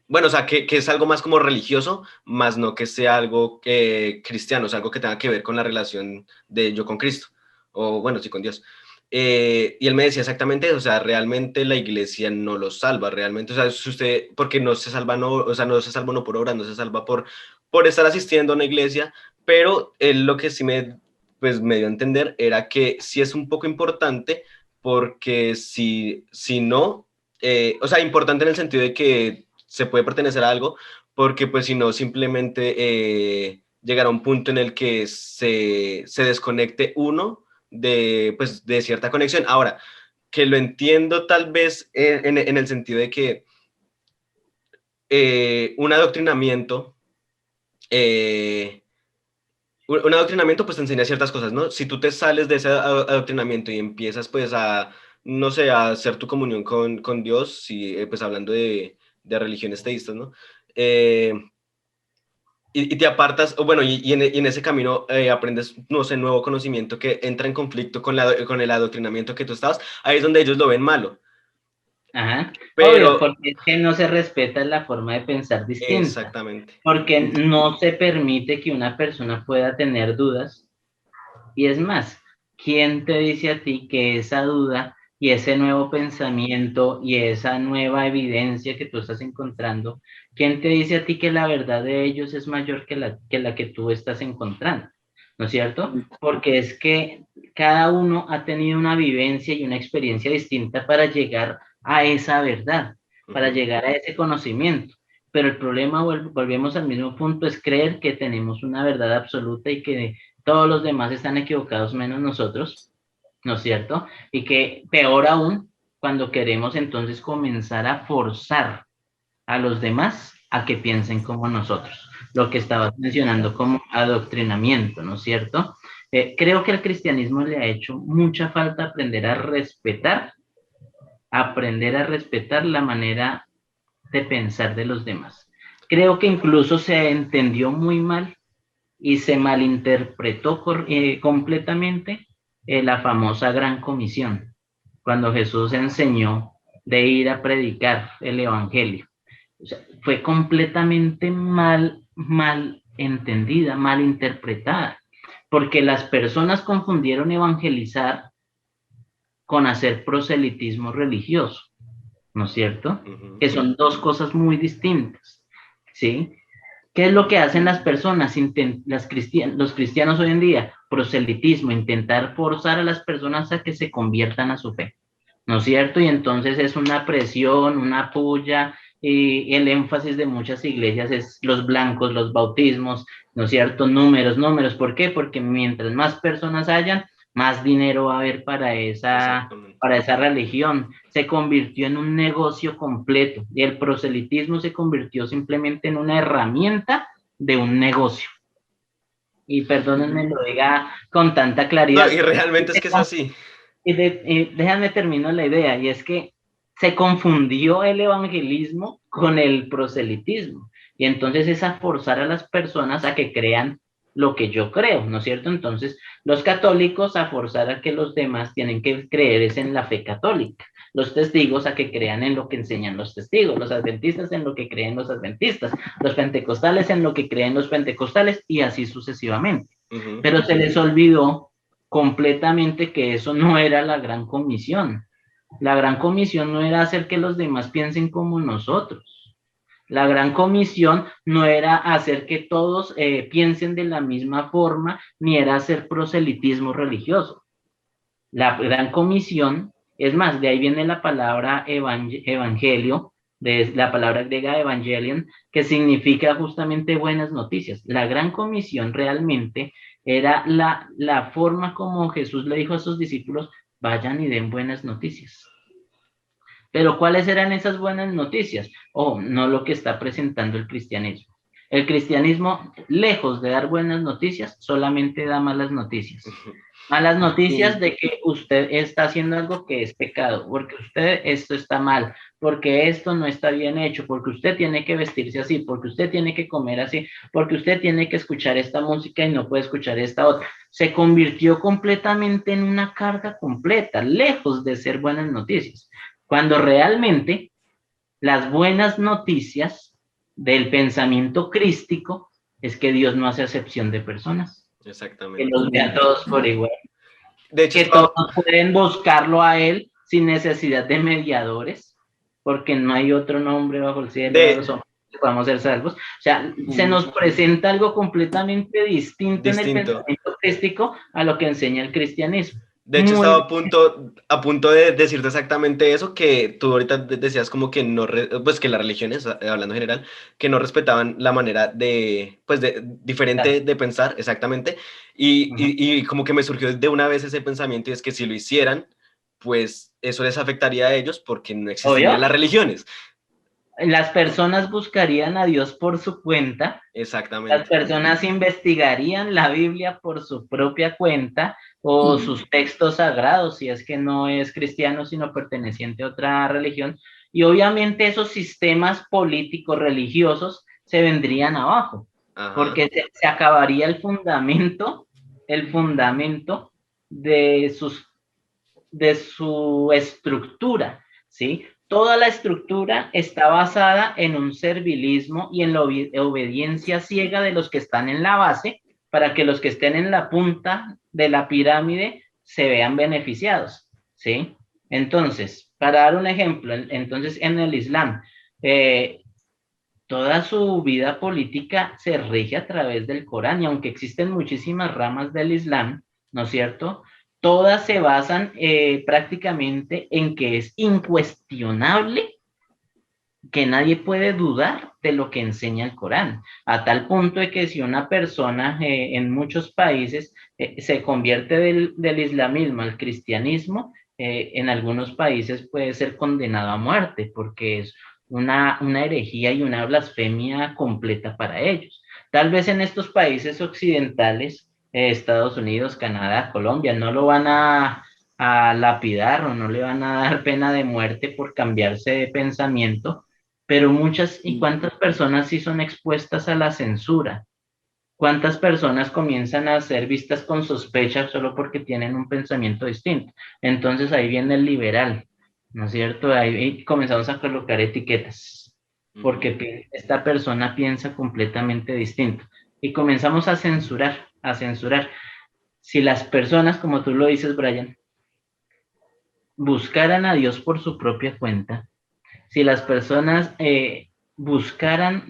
bueno, o sea, que es algo más como religioso, más no que sea algo cristiano, o sea, algo que tenga que ver con la relación de yo con Cristo, o bueno, sí, con Dios. Y él me decía exactamente eso, o sea, realmente la iglesia no lo salva, realmente, o sea, si usted, porque no se salva, no, o sea, no se salva no por obra, no se salva por estar asistiendo a una iglesia, pero él lo que sí pues, me dio a entender era que sí es un poco importante, porque si no, o sea, importante en el sentido de que se puede pertenecer a algo, porque pues si no, simplemente llegará un punto en el que se desconecte uno pues, de cierta conexión. Ahora, que lo entiendo tal vez en el sentido de que un adoctrinamiento, eh, un adoctrinamiento pues te enseña ciertas cosas, ¿no? Si tú te sales de ese adoctrinamiento y empiezas pues no sé, a hacer tu comunión con Dios, si, pues hablando de religiones teístas, ¿no? Eh, y te apartas, o bueno, y en ese camino aprendes, no sé, nuevo conocimiento que entra en conflicto con el adoctrinamiento que tú estabas, ahí es donde ellos lo ven malo. Ajá, obvio, Pero, porque es que no se respeta la forma de pensar distinta, exactamente. porque no se permite que una persona pueda tener dudas. Y es más, ¿quién te dice a ti que esa duda y ese nuevo pensamiento y esa nueva evidencia que tú estás encontrando, quién te dice a ti que la verdad de ellos es mayor que la que tú estás encontrando? ¿No es cierto? Porque es que cada uno ha tenido una vivencia y una experiencia distinta para llegar a esa verdad, para llegar a ese conocimiento. Pero el problema, volvemos al mismo punto, es creer que tenemos una verdad absoluta y que todos los demás están equivocados menos nosotros, ¿no es cierto? Y que peor aún, cuando queremos entonces comenzar a forzar a los demás a que piensen como nosotros, lo que estabas mencionando como adoctrinamiento, ¿no es cierto? Creo que el cristianismo le ha hecho mucha falta aprender a respetar la manera de pensar de los demás. Creo que incluso se entendió muy mal y se malinterpretó completamente la famosa Gran Comisión, cuando Jesús enseñó de ir a predicar el Evangelio. O sea, fue completamente mal entendida, mal interpretada, porque las personas confundieron evangelizar con hacer proselitismo religioso, ¿no es cierto? Que son dos cosas muy distintas, ¿sí? ¿Qué es lo que hacen las personas, los cristianos hoy en día? Proselitismo, intentar forzar a las personas a que se conviertan a su fe, ¿no es cierto? Y entonces es una presión, una puya, y el énfasis de muchas iglesias es los blancos, los bautismos, ¿no es cierto? Números. ¿Por qué? Porque mientras más personas hayan, más dinero va a haber Exactamente. para esa religión. Se convirtió en un negocio completo y el proselitismo se convirtió simplemente en una herramienta de un negocio. Y perdónenme lo diga con tanta No, claridad. y realmente es que es así. Déjame terminar la idea, y es que se confundió el evangelismo con el proselitismo, y entonces es a forzar a las personas a que crean lo que yo creo, ¿no es cierto? Entonces, los católicos a forzar a que los demás tienen que creer es en la fe católica, los testigos a que crean en lo que enseñan los testigos, los adventistas en lo que creen los adventistas, los pentecostales en lo que creen los pentecostales, y así sucesivamente. Pero se les olvidó completamente que eso no era la gran comisión. La gran comisión no era hacer que los demás piensen como nosotros. La gran comisión no era hacer que todos piensen de la misma forma, ni era hacer proselitismo religioso. La gran comisión, es más, de ahí viene la palabra evangelio, de la palabra griega evangelion, que significa justamente buenas noticias. La gran comisión realmente era la forma como Jesús le dijo a sus discípulos, vayan y den buenas noticias. Pero ¿cuáles eran esas buenas noticias? No lo que está presentando el cristianismo. El cristianismo, lejos de dar buenas noticias, solamente da malas noticias. Malas noticias de que usted está haciendo algo que es pecado, porque usted esto está mal, porque esto no está bien hecho, porque usted tiene que vestirse así, porque usted tiene que comer así, porque usted tiene que escuchar esta música y no puede escuchar esta otra. Se convirtió completamente en una carga completa, lejos de ser buenas noticias, cuando realmente las buenas noticias del pensamiento crístico es que Dios no hace acepción de personas, que Exactamente. los ve a todos por igual, De hecho, que todos pueden buscarlo a Él sin necesidad de mediadores, porque no hay otro nombre bajo el cielo de los hombres que podamos ser salvos. O sea, se nos presenta algo completamente distinto en el distinto. pensamiento crístico a lo que enseña el cristianismo. De hecho, Muy estaba a punto de decirte exactamente eso, que tú ahorita decías como que no, pues que las religiones, hablando en general, que no respetaban la manera de, pues de, diferente de pensar, exactamente, y como que me surgió de una vez ese pensamiento, y es que si lo hicieran, pues eso les afectaría a ellos porque no existirían obvio. las religiones. Las personas buscarían a Dios por su cuenta, las Exactamente. personas investigarían la Biblia por su propia cuenta o sus textos sagrados, si es que no es cristiano, sino perteneciente a otra religión, y obviamente esos sistemas políticos religiosos se vendrían abajo, Ajá. porque se acabaría el fundamento de de su estructura, ¿sí? Toda la estructura está basada en un servilismo y en la obediencia ciega de los que están en la base para que los que estén en la punta de la pirámide se vean beneficiados, ¿sí? Entonces, para dar un ejemplo, entonces en el Islam, eh, toda su vida política se rige a través del Corán y aunque existen muchísimas ramas del Islam, ¿no es cierto? Todas se basan prácticamente en que es incuestionable que nadie puede dudar de lo que enseña el Corán, a tal punto de que si una persona en muchos países se convierte del islamismo al cristianismo, en algunos países puede ser condenado a muerte porque es una herejía y una blasfemia completa para ellos. Tal vez en estos países occidentales, Estados Unidos, Canadá, Colombia, no lo van a lapidar o no le van a dar pena de muerte por cambiarse de pensamiento, pero muchas y cuántas personas sí son expuestas a la censura, cuántas personas comienzan a ser vistas con sospecha solo porque tienen un pensamiento distinto. Entonces ahí viene el liberal, ¿no es cierto? Ahí comenzamos a colocar etiquetas, porque esta persona piensa completamente distinto. Y comenzamos a censurar, a censurar. Si las personas, como tú lo dices, Brian, buscaran a Dios por su propia cuenta, si las personas buscaran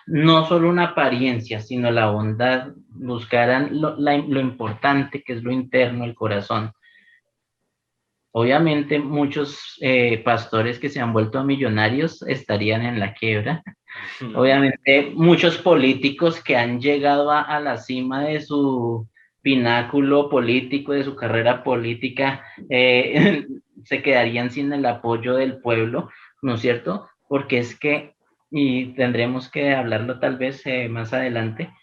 no solo una apariencia, sino la bondad, buscaran lo importante que es lo interno, el corazón. Obviamente muchos pastores que se han vuelto millonarios estarían en la quiebra. Obviamente muchos políticos que han llegado a la cima de su pináculo político, de su carrera política, se quedarían sin el apoyo del pueblo, ¿no es cierto? Porque es que, y tendremos que hablarlo tal vez más adelante,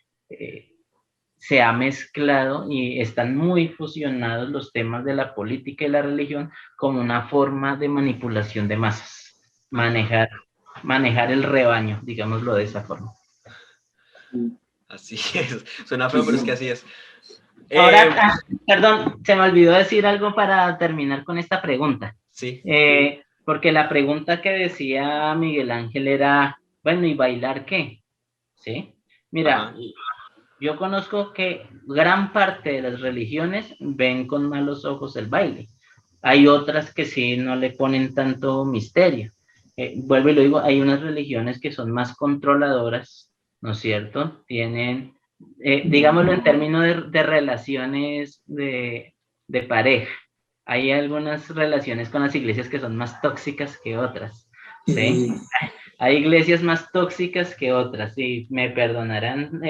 se ha mezclado y están muy fusionados los temas de la política y la religión como una forma de manipulación de masas, manejar el rebaño, digámoslo de esa forma. Así es. Suena feo, pero es que así es. Ahora, perdón, se me olvidó decir algo para terminar con esta pregunta. Sí. Porque la pregunta que decía Miguel Ángel era, bueno, ¿y bailar qué? ¿Sí? Mira, yo conozco que gran parte de las religiones ven con malos ojos el baile. Hay otras que sí no le ponen tanto misterio. Vuelvo y lo digo, hay unas religiones que son más controladoras, ¿no es cierto? Tienen, digámoslo en términos de relaciones de pareja. Hay algunas relaciones con las iglesias que son más tóxicas que otras, ¿sí? Hay iglesias más tóxicas que otras, y me perdonarán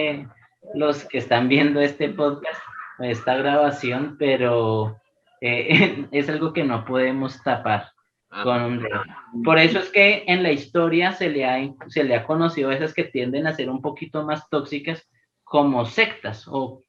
los que están viendo este podcast, esta grabación, pero es algo que no podemos tapar. con un dedo. Por eso es que en la historia se le ha conocido a esas que tienden a ser un poquito más tóxicas como sectas o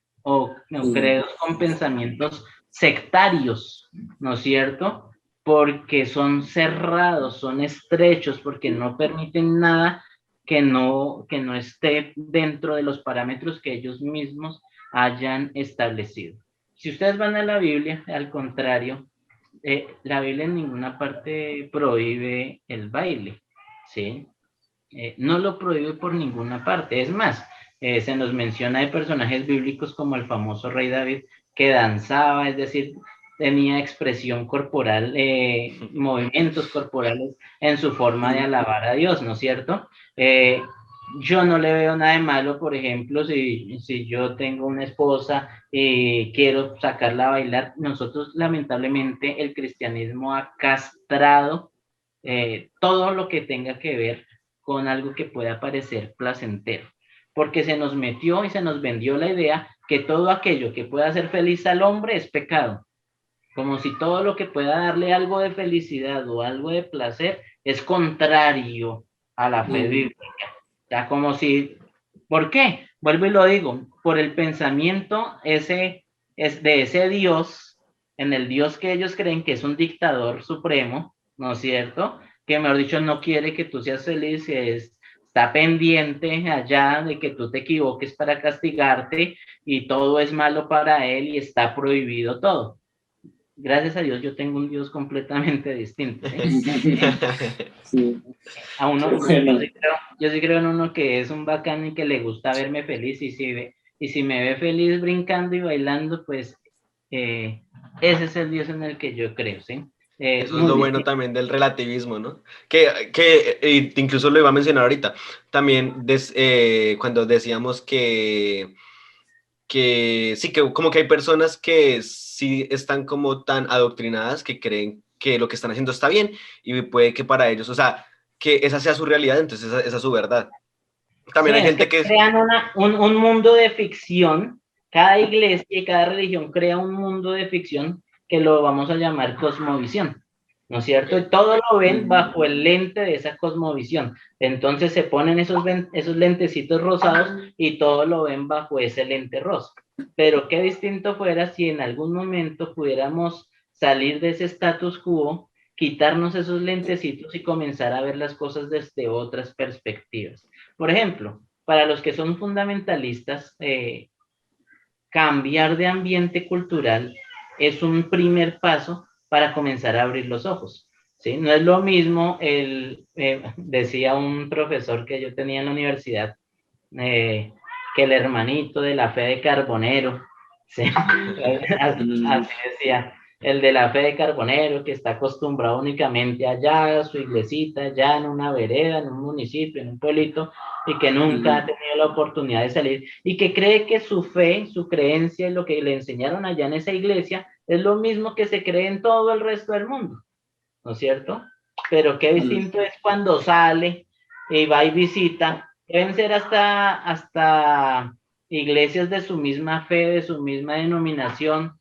credos con pensamientos sectarios, ¿no es cierto? Porque son cerrados, son estrechos, porque no permiten nada que no esté dentro de los parámetros que ellos mismos hayan establecido. Si ustedes van a la Biblia, al contrario, la Biblia en ninguna parte prohíbe el baile, ¿sí? No lo prohíbe por ninguna parte. Es más, se nos menciona de personajes bíblicos como el famoso rey David, que danzaba, es decir, tenía expresión corporal, movimientos corporales en su forma de alabar a Dios, ¿no es cierto? Yo no le veo nada de malo, por ejemplo, si yo tengo una esposa y quiero sacarla a bailar. Nosotros, lamentablemente, el cristianismo ha castrado todo lo que tenga que ver con algo que pueda parecer placentero, porque se nos metió y se nos vendió la idea que todo aquello que pueda hacer feliz al hombre es pecado, como si todo lo que pueda darle algo de felicidad o algo de placer es contrario a la fe bíblica. O sea, como si, ¿por qué? Vuelvo y lo digo, por el pensamiento de ese Dios, en el Dios que ellos creen que es un dictador supremo, ¿no es cierto? Que mejor dicho no quiere que tú seas feliz, está pendiente allá de que tú te equivoques para castigarte y todo es malo para él y está prohibido todo. Gracias a Dios yo tengo un Dios completamente distinto. Sí. A uno, Bueno. yo sí creo en uno que es un bacán y que le gusta verme feliz, y si me ve feliz brincando y bailando, pues ese es el Dios en el que yo creo, ¿sí? Eso es Muy lo bueno distinto. también del relativismo, ¿no? Incluso lo iba a mencionar ahorita. También cuando decíamos que sí, que como que hay personas que sí están como tan adoctrinadas que creen que lo que están haciendo está bien y puede que para ellos, o sea, que esa sea su realidad, entonces esa es su verdad. Sí, También hay es gente que que... crean un mundo de ficción. Cada iglesia y cada religión crea un mundo de ficción que lo vamos a llamar cosmovisión, ¿no es cierto? Y todo lo ven bajo el lente de esa cosmovisión. Entonces se ponen esos lentecitos rosados y todo lo ven bajo ese lente rosa. Pero qué distinto fuera si en algún momento pudiéramos salir de ese status quo, quitarnos esos lentecitos y comenzar a ver las cosas desde otras perspectivas. Por ejemplo, para los que son fundamentalistas, cambiar de ambiente cultural es un primer paso para comenzar a abrir los ojos. ¿Sí? No es lo mismo, decía un profesor que yo tenía en la universidad, que el hermanito de la fe de Carbonero. ¿Sí? Así decía, el de la fe de Carbonero, que está acostumbrado únicamente allá, a su iglesita, allá en una vereda, en un municipio, en un pueblito, y que nunca ha tenido la oportunidad de salir, y que cree que su fe, su creencia, lo que le enseñaron allá en esa iglesia, es lo mismo que se cree en todo el resto del mundo, ¿no es cierto? Pero qué distinto es cuando sale y va y visita. Deben ser hasta iglesias de su misma fe, de su misma denominación,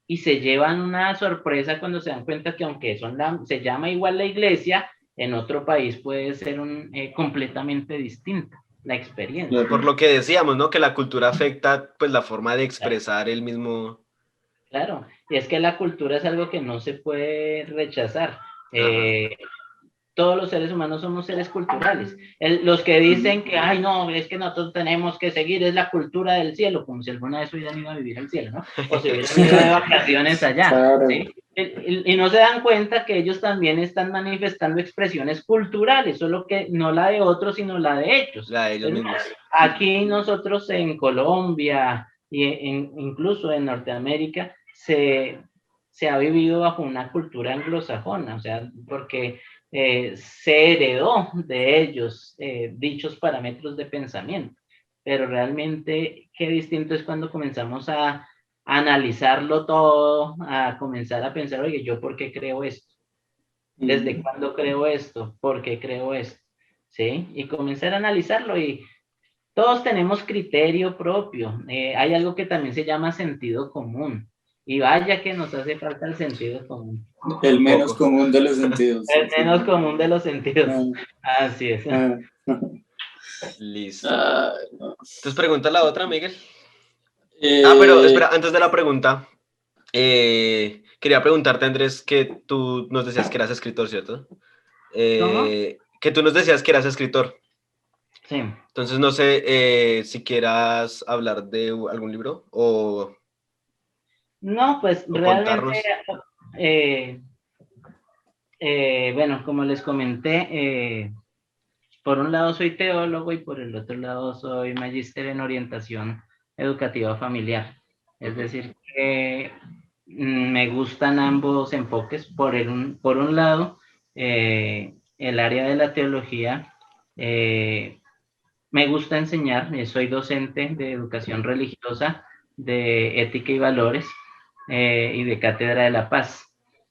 y se llevan una sorpresa cuando se dan cuenta que aunque se llama igual la iglesia, en otro país puede ser completamente distinta la experiencia. Por lo que decíamos, ¿no? Que la cultura afecta pues la forma de expresar el mismo... Claro, y es que la cultura es algo que no se puede rechazar. Ajá. Todos los seres humanos somos seres culturales. Los que dicen que, ay, no, es que nosotros tenemos que seguir, es la cultura del cielo, como si alguna vez hubieran ido a vivir al cielo, ¿no? O si hubieran ido de vacaciones allá, Claro. ¿sí? Y no se dan cuenta que ellos también están manifestando expresiones culturales, solo que no la de otros, sino la de ellos. La de ellos Es mismos. más, aquí nosotros en Colombia y incluso en Norteamérica se ha vivido bajo una cultura anglosajona, o sea, porque se heredó de ellos dichos parámetros de pensamiento, pero realmente qué distinto es cuando comenzamos a analizarlo todo, a comenzar a pensar, oye, ¿yo por qué creo esto? ¿Desde cuándo creo esto? ¿Por qué creo esto? ¿Sí? Y comenzar a analizarlo, y todos tenemos criterio propio. Hay algo que también se llama sentido común. Y vaya que nos hace falta el sentido común. El menos Poco. común de los sentidos. El menos común de los sentidos. Así es. Listo. No. Entonces pregunta la otra, Miguel. Eh, Pero espera, antes de la pregunta, quería preguntarte, Andrés, que tú nos decías que eras escritor, ¿cierto? ¿Cómo? Que tú nos decías que eras escritor. Sí. Entonces no sé si quieras hablar de algún libro No, pues o realmente, contarnos. eh, bueno, como les comenté, por un lado soy teólogo y por el otro lado soy magíster en orientación educativa familiar. Es decir, que me gustan ambos enfoques. Por un lado, el área de la teología, me gusta enseñar, soy docente de educación religiosa, de ética y valores y de cátedra de la paz.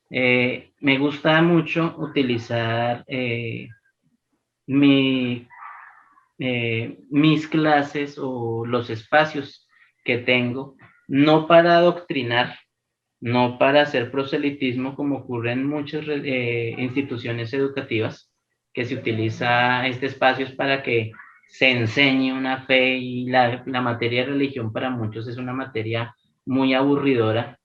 Me gusta mucho utilizar mi mis clases o los espacios que tengo, no para adoctrinar, no para hacer proselitismo como ocurre en muchas instituciones educativas, que se utiliza este espacio para que se enseñe una fe y la materia de religión para muchos es una materia muy aburridora.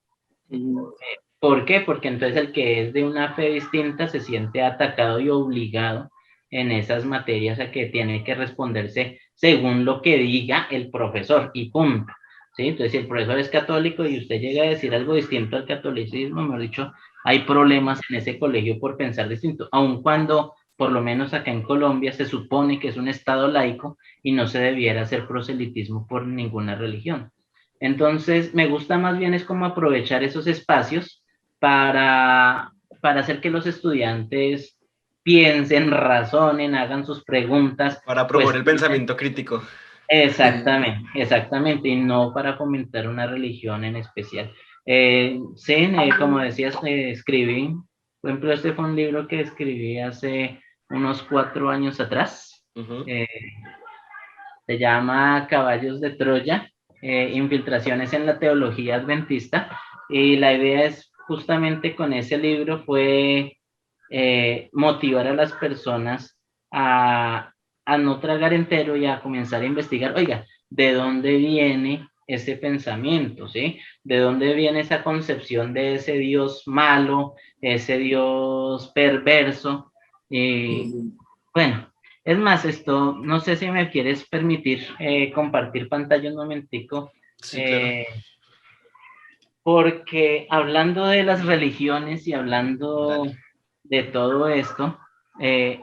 ¿Por qué? Porque entonces el que es de una fe distinta se siente atacado y obligado en esas materias a que tiene que responderse según lo que diga el profesor y punto. ¿Sí? Entonces, si el profesor es católico y usted llega a decir algo distinto al catolicismo, mejor dicho, hay problemas en ese colegio por pensar distinto, aun cuando, por lo menos acá en Colombia, se supone que es un estado laico y no se debiera hacer proselitismo por ninguna religión. Entonces, me gusta más bien es como aprovechar esos espacios para, para hacer que los estudiantes piensen, razonen, hagan sus preguntas, Para promover el cuestionen. pensamiento crítico. Exactamente, exactamente, y no para fomentar una religión en especial. Sí, como decías, escribí, por ejemplo, este fue un libro que escribí hace unos 4 años atrás. Ujú. eh, Se llama Caballos de Troya, Infiltraciones en la Teología Adventista, y la idea es justamente con ese libro fue motivar a las personas a no tragar entero y a comenzar a investigar, oiga, ¿de dónde viene ese pensamiento? ¿Sí? ¿De dónde viene esa concepción de ese Dios malo, ese Dios perverso? Y bueno, es más, esto, no sé si me quieres permitir compartir pantalla un momentico, Sí, claro. eh, porque hablando de las religiones y hablando Dale. de todo esto, eh,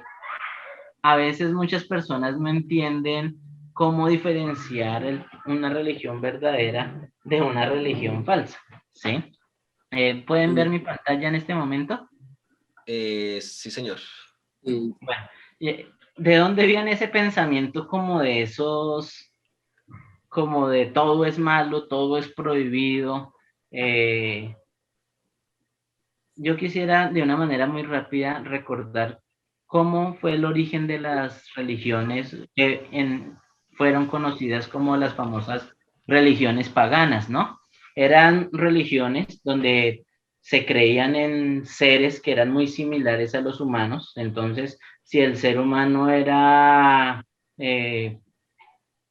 a veces muchas personas no entienden cómo diferenciar una religión verdadera de una religión falsa, ¿sí? ¿Pueden ver mi pantalla en este momento? Sí, señor. Bueno, ¿de dónde viene ese pensamiento como de esos, como de todo es malo, todo es prohibido? Eh, yo quisiera de una manera muy rápida recordar cómo fue el origen de las religiones que fueron conocidas como las famosas religiones paganas, ¿no? Eran religiones donde se creían en seres que eran muy similares a los humanos. Entonces, si el ser humano era eh,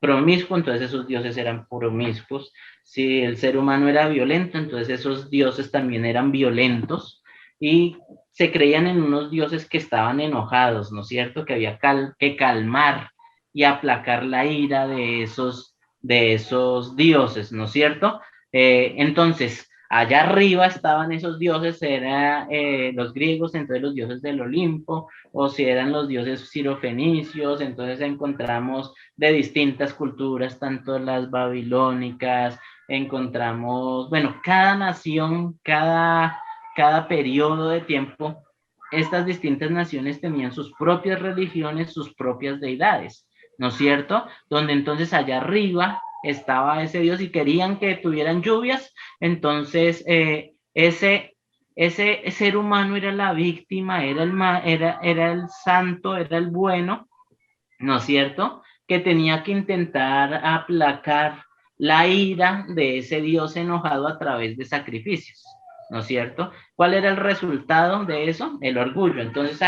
promiscuo, entonces esos dioses eran promiscuos. Si el ser humano era violento, entonces esos dioses también eran violentos. Y se creían en unos dioses que estaban enojados, ¿no es cierto? Que había que calmar y aplacar la ira de esos dioses, ¿no es cierto? Entonces, allá arriba estaban esos dioses, eran los griegos, entonces los dioses del Olimpo, o si eran los dioses cirofenicios, entonces encontramos de distintas culturas, tanto las babilónicas, encontramos, bueno, cada nación, cada periodo de tiempo, estas distintas naciones tenían sus propias religiones, sus propias deidades, ¿no es cierto? Donde entonces allá arriba estaba ese Dios y querían que tuvieran lluvias, entonces ese ser humano era la víctima, era el santo, era el bueno, ¿no es cierto? Que tenía que intentar aplacar la ira de ese Dios enojado a través de sacrificios, ¿no es cierto? ¿Cuál era el resultado de eso? El orgullo. Entonces,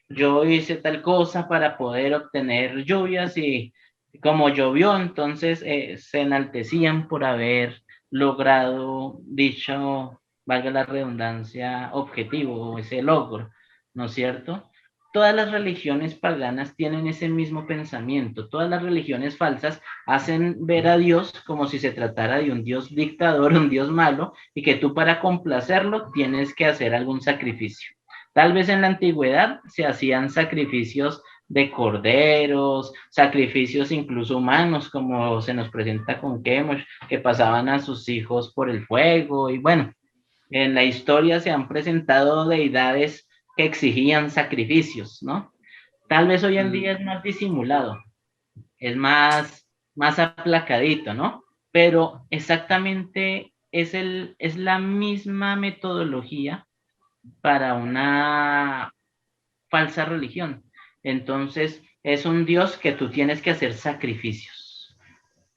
yo hice tal cosa para poder obtener lluvias y como llovió, entonces se enaltecían por haber logrado dicho, valga la redundancia, objetivo o ese logro, ¿no es cierto? Todas las religiones paganas tienen ese mismo pensamiento. Todas las religiones falsas hacen ver a Dios como si se tratara de un Dios dictador, un Dios malo, y que tú para complacerlo tienes que hacer algún sacrificio. Tal vez en la antigüedad se hacían sacrificios de corderos, sacrificios incluso humanos, como se nos presenta con Kemosh, que pasaban a sus hijos por el fuego, y bueno, en la historia se han presentado deidades que exigían sacrificios, ¿no? Tal vez hoy en día es más disimulado, es más aplacadito, ¿no? Pero exactamente es la misma metodología para una falsa religión. Entonces, es un Dios que tú tienes que hacer sacrificios,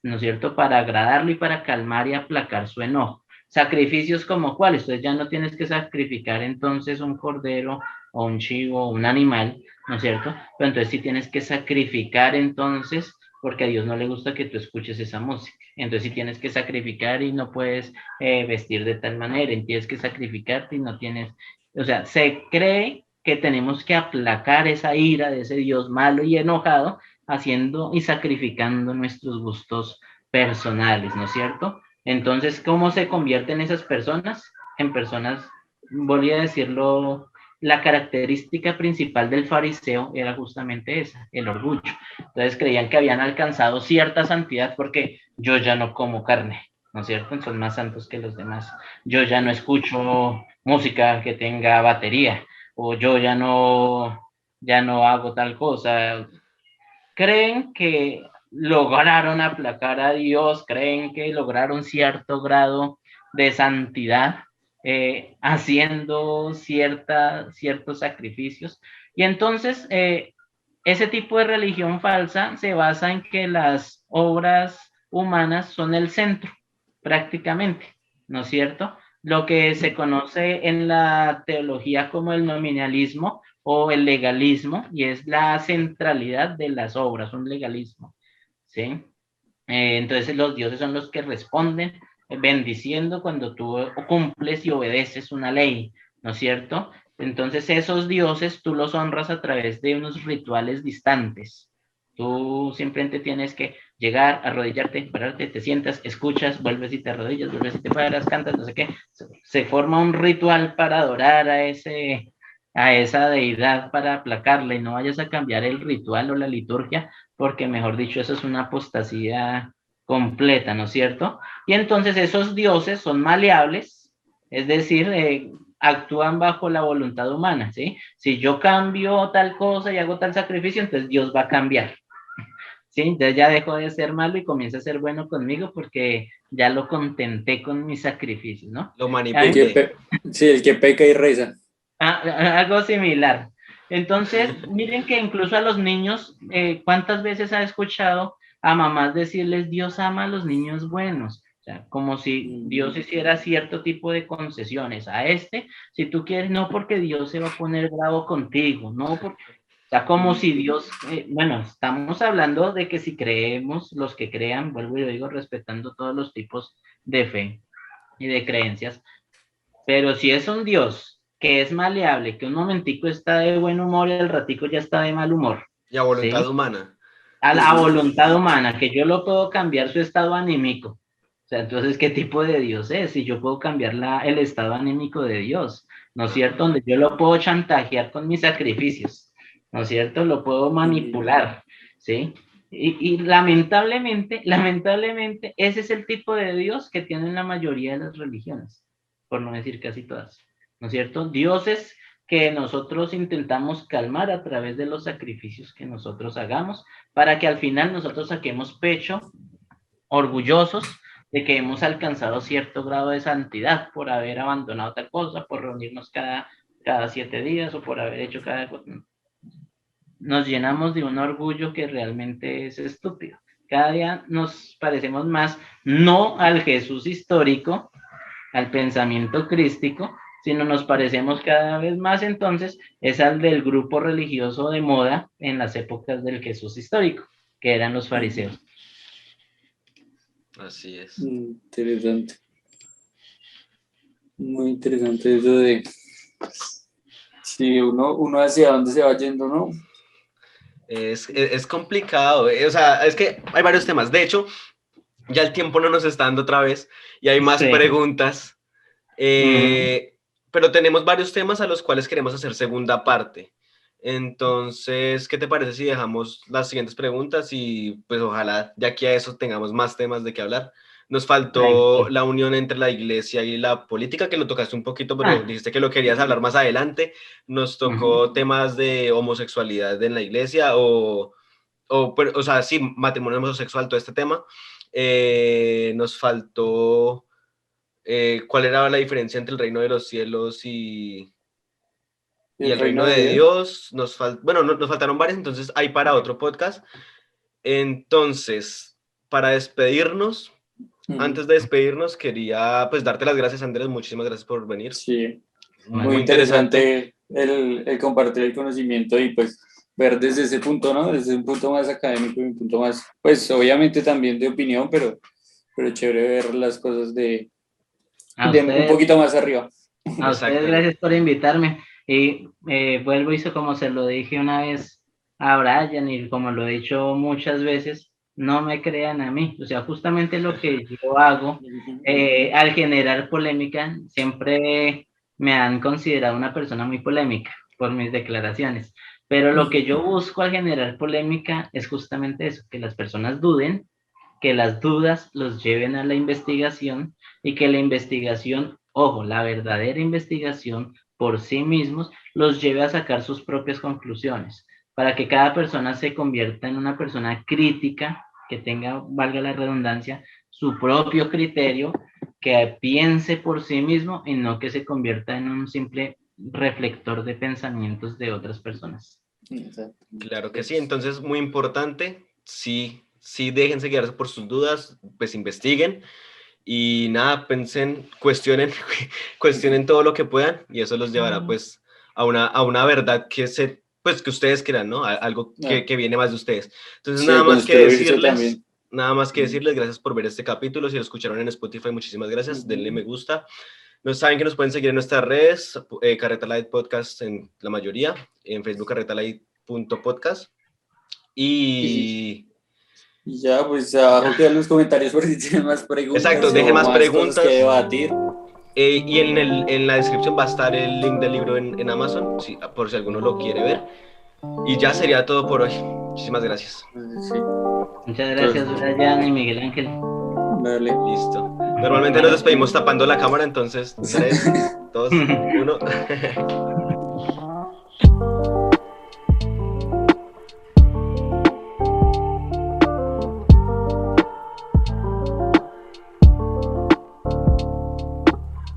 ¿no es cierto? Para agradarlo y para calmar y aplacar su enojo. Sacrificios como cuáles, entonces ya no tienes que sacrificar entonces un cordero o un chivo o un animal, ¿no es cierto? Pero entonces sí tienes que sacrificar entonces, porque a Dios no le gusta que tú escuches esa música. Entonces sí tienes que sacrificar y no puedes vestir de tal manera, y tienes que sacrificarte y no tienes, o sea, se cree que tenemos que aplacar esa ira de ese Dios malo y enojado haciendo y sacrificando nuestros gustos personales, ¿no es cierto? Entonces, ¿cómo se convierten esas personas? En personas, volví a decirlo, la característica principal del fariseo era justamente esa, el orgullo. Entonces creían que habían alcanzado cierta santidad porque yo ya no como carne, ¿no es cierto? Son más santos que los demás. Yo ya no escucho música que tenga batería, o yo ya no hago tal cosa. Creen que lograron aplacar a Dios, creen que lograron cierto grado de santidad haciendo ciertos sacrificios. Y entonces ese tipo de religión falsa se basa en que las obras humanas son el centro, prácticamente, ¿no es cierto? Lo que se conoce en la teología como el nominalismo o el legalismo, y es la centralidad de las obras, un legalismo, ¿sí? Entonces los dioses son los que responden bendiciendo cuando tú cumples y obedeces una ley, ¿no es cierto? Entonces esos dioses tú los honras a través de unos rituales distantes. Tú simplemente tienes que llegar, arrodillarte, pararte, te sientas, escuchas, vuelves y te arrodillas, vuelves y te paras, cantas, no sé qué. Se forma un ritual para adorar a esa deidad, para aplacarla, y no vayas a cambiar el ritual o la liturgia, porque mejor dicho, eso es una apostasía completa, ¿no es cierto? Y entonces esos dioses son maleables, es decir, actúan bajo la voluntad humana, ¿sí? Si yo cambio tal cosa y hago tal sacrificio, entonces Dios va a cambiar, ¿sí? Entonces ya dejo de ser malo y comienza a ser bueno conmigo porque ya lo contenté con mis sacrificios, ¿no? Lo El que manipule. pe- sí, el que peca y reza. Algo similar. Entonces, miren que incluso a los niños, ¿cuántas veces ha escuchado a mamás decirles Dios ama a los niños buenos? O sea, como si Dios hiciera cierto tipo de concesiones. A este, si tú quieres, no porque Dios se va a poner bravo contigo, no porque, o sea, como si Dios, bueno, estamos hablando de que si creemos, los que crean, vuelvo y lo digo, respetando todos los tipos de fe y de creencias, pero si es un Dios que es maleable, que un momentico está de buen humor y al ratico ya está de mal humor, Y a voluntad ¿sí? humana. A la voluntad humana, que yo lo puedo cambiar su estado anímico. O sea, entonces, ¿qué tipo de Dios es? Si yo puedo cambiar el estado anímico de Dios, ¿no es cierto? Donde yo lo puedo chantajear con mis sacrificios, ¿no es cierto? Lo puedo manipular, ¿sí? Y lamentablemente, ese es el tipo de Dios que tienen la mayoría de las religiones, por no decir casi todas, ¿no es cierto? Dioses que nosotros intentamos calmar a través de los sacrificios que nosotros hagamos, para que al final nosotros saquemos pecho orgullosos de que hemos alcanzado cierto grado de santidad por haber abandonado tal cosa, por reunirnos cada 7 días o por haber hecho cada cosa. Nos llenamos de un orgullo que realmente es estúpido, cada día nos parecemos más, no al Jesús histórico, al pensamiento crístico, sino nos parecemos cada vez más entonces es al del grupo religioso de moda en las épocas del Jesús histórico, que eran los fariseos. Así es. Interesante. Muy interesante eso de si uno hacia dónde se va yendo, ¿no? Es complicado, o sea, es que hay varios temas. De hecho, ya el tiempo no nos está dando otra vez y hay más preguntas. Pero tenemos varios temas a los cuales queremos hacer segunda parte. Entonces, ¿qué te parece si dejamos las siguientes preguntas y pues ojalá de aquí a eso tengamos más temas de qué hablar? Nos faltó la unión entre la iglesia y la política, que lo tocaste un poquito, pero dijiste que lo querías hablar más adelante. Nos tocó temas de homosexualidad en la iglesia o sea, sí, matrimonio homosexual, todo este tema. Nos faltó cuál era la diferencia entre el reino de los cielos y el reino de Dios. Nos faltaron varias, entonces hay para otro podcast. Entonces, para despedirnos, antes de despedirnos, quería pues darte las gracias, Andrés, muchísimas gracias por venir. Sí, muy interesante el compartir el conocimiento y pues ver desde ese punto, ¿no? Desde un punto más académico y un punto más, pues obviamente también de opinión, pero chévere ver las cosas de un poquito más arriba. A ustedes gracias por invitarme y vuelvo y como se lo dije una vez a Brian y como lo he dicho muchas veces, no me crean a mí, o sea, justamente lo que yo hago al generar polémica, siempre me han considerado una persona muy polémica por mis declaraciones, pero lo que yo busco al generar polémica es justamente eso, que las personas duden, que las dudas los lleven a la investigación y que la investigación, ojo, la verdadera investigación por sí mismos los lleve a sacar sus propias conclusiones, para que cada persona se convierta en una persona crítica, que tenga, valga la redundancia, su propio criterio, que piense por sí mismo y no que se convierta en un simple reflector de pensamientos de otras personas. Claro que sí, entonces muy importante, sí, déjense guiarse por sus dudas, pues investiguen y nada, pensen, cuestionen todo lo que puedan y eso los llevará pues a una verdad que que ustedes crean, ¿no? Algo que viene más de ustedes. Entonces, sí, nada más que decirles, gracias por ver este capítulo. Si lo escucharon en Spotify, muchísimas gracias. Denle me gusta. Saben que nos pueden seguir en nuestras redes, Carreta Light Podcast en la mayoría, en Facebook carretalight.podcast. Y ya, pues abajo quedan los comentarios por si tienen más preguntas. Exacto, dejen más preguntas. Que debatir. Y en la descripción va a estar el link del libro en Amazon, por si alguno lo quiere ver. Y ya sería todo por hoy. Muchísimas gracias. Sí. Muchas gracias, Brian y Miguel Ángel. Dale. Listo. Normalmente nos despedimos tapando la cámara, entonces 3, 2, 1.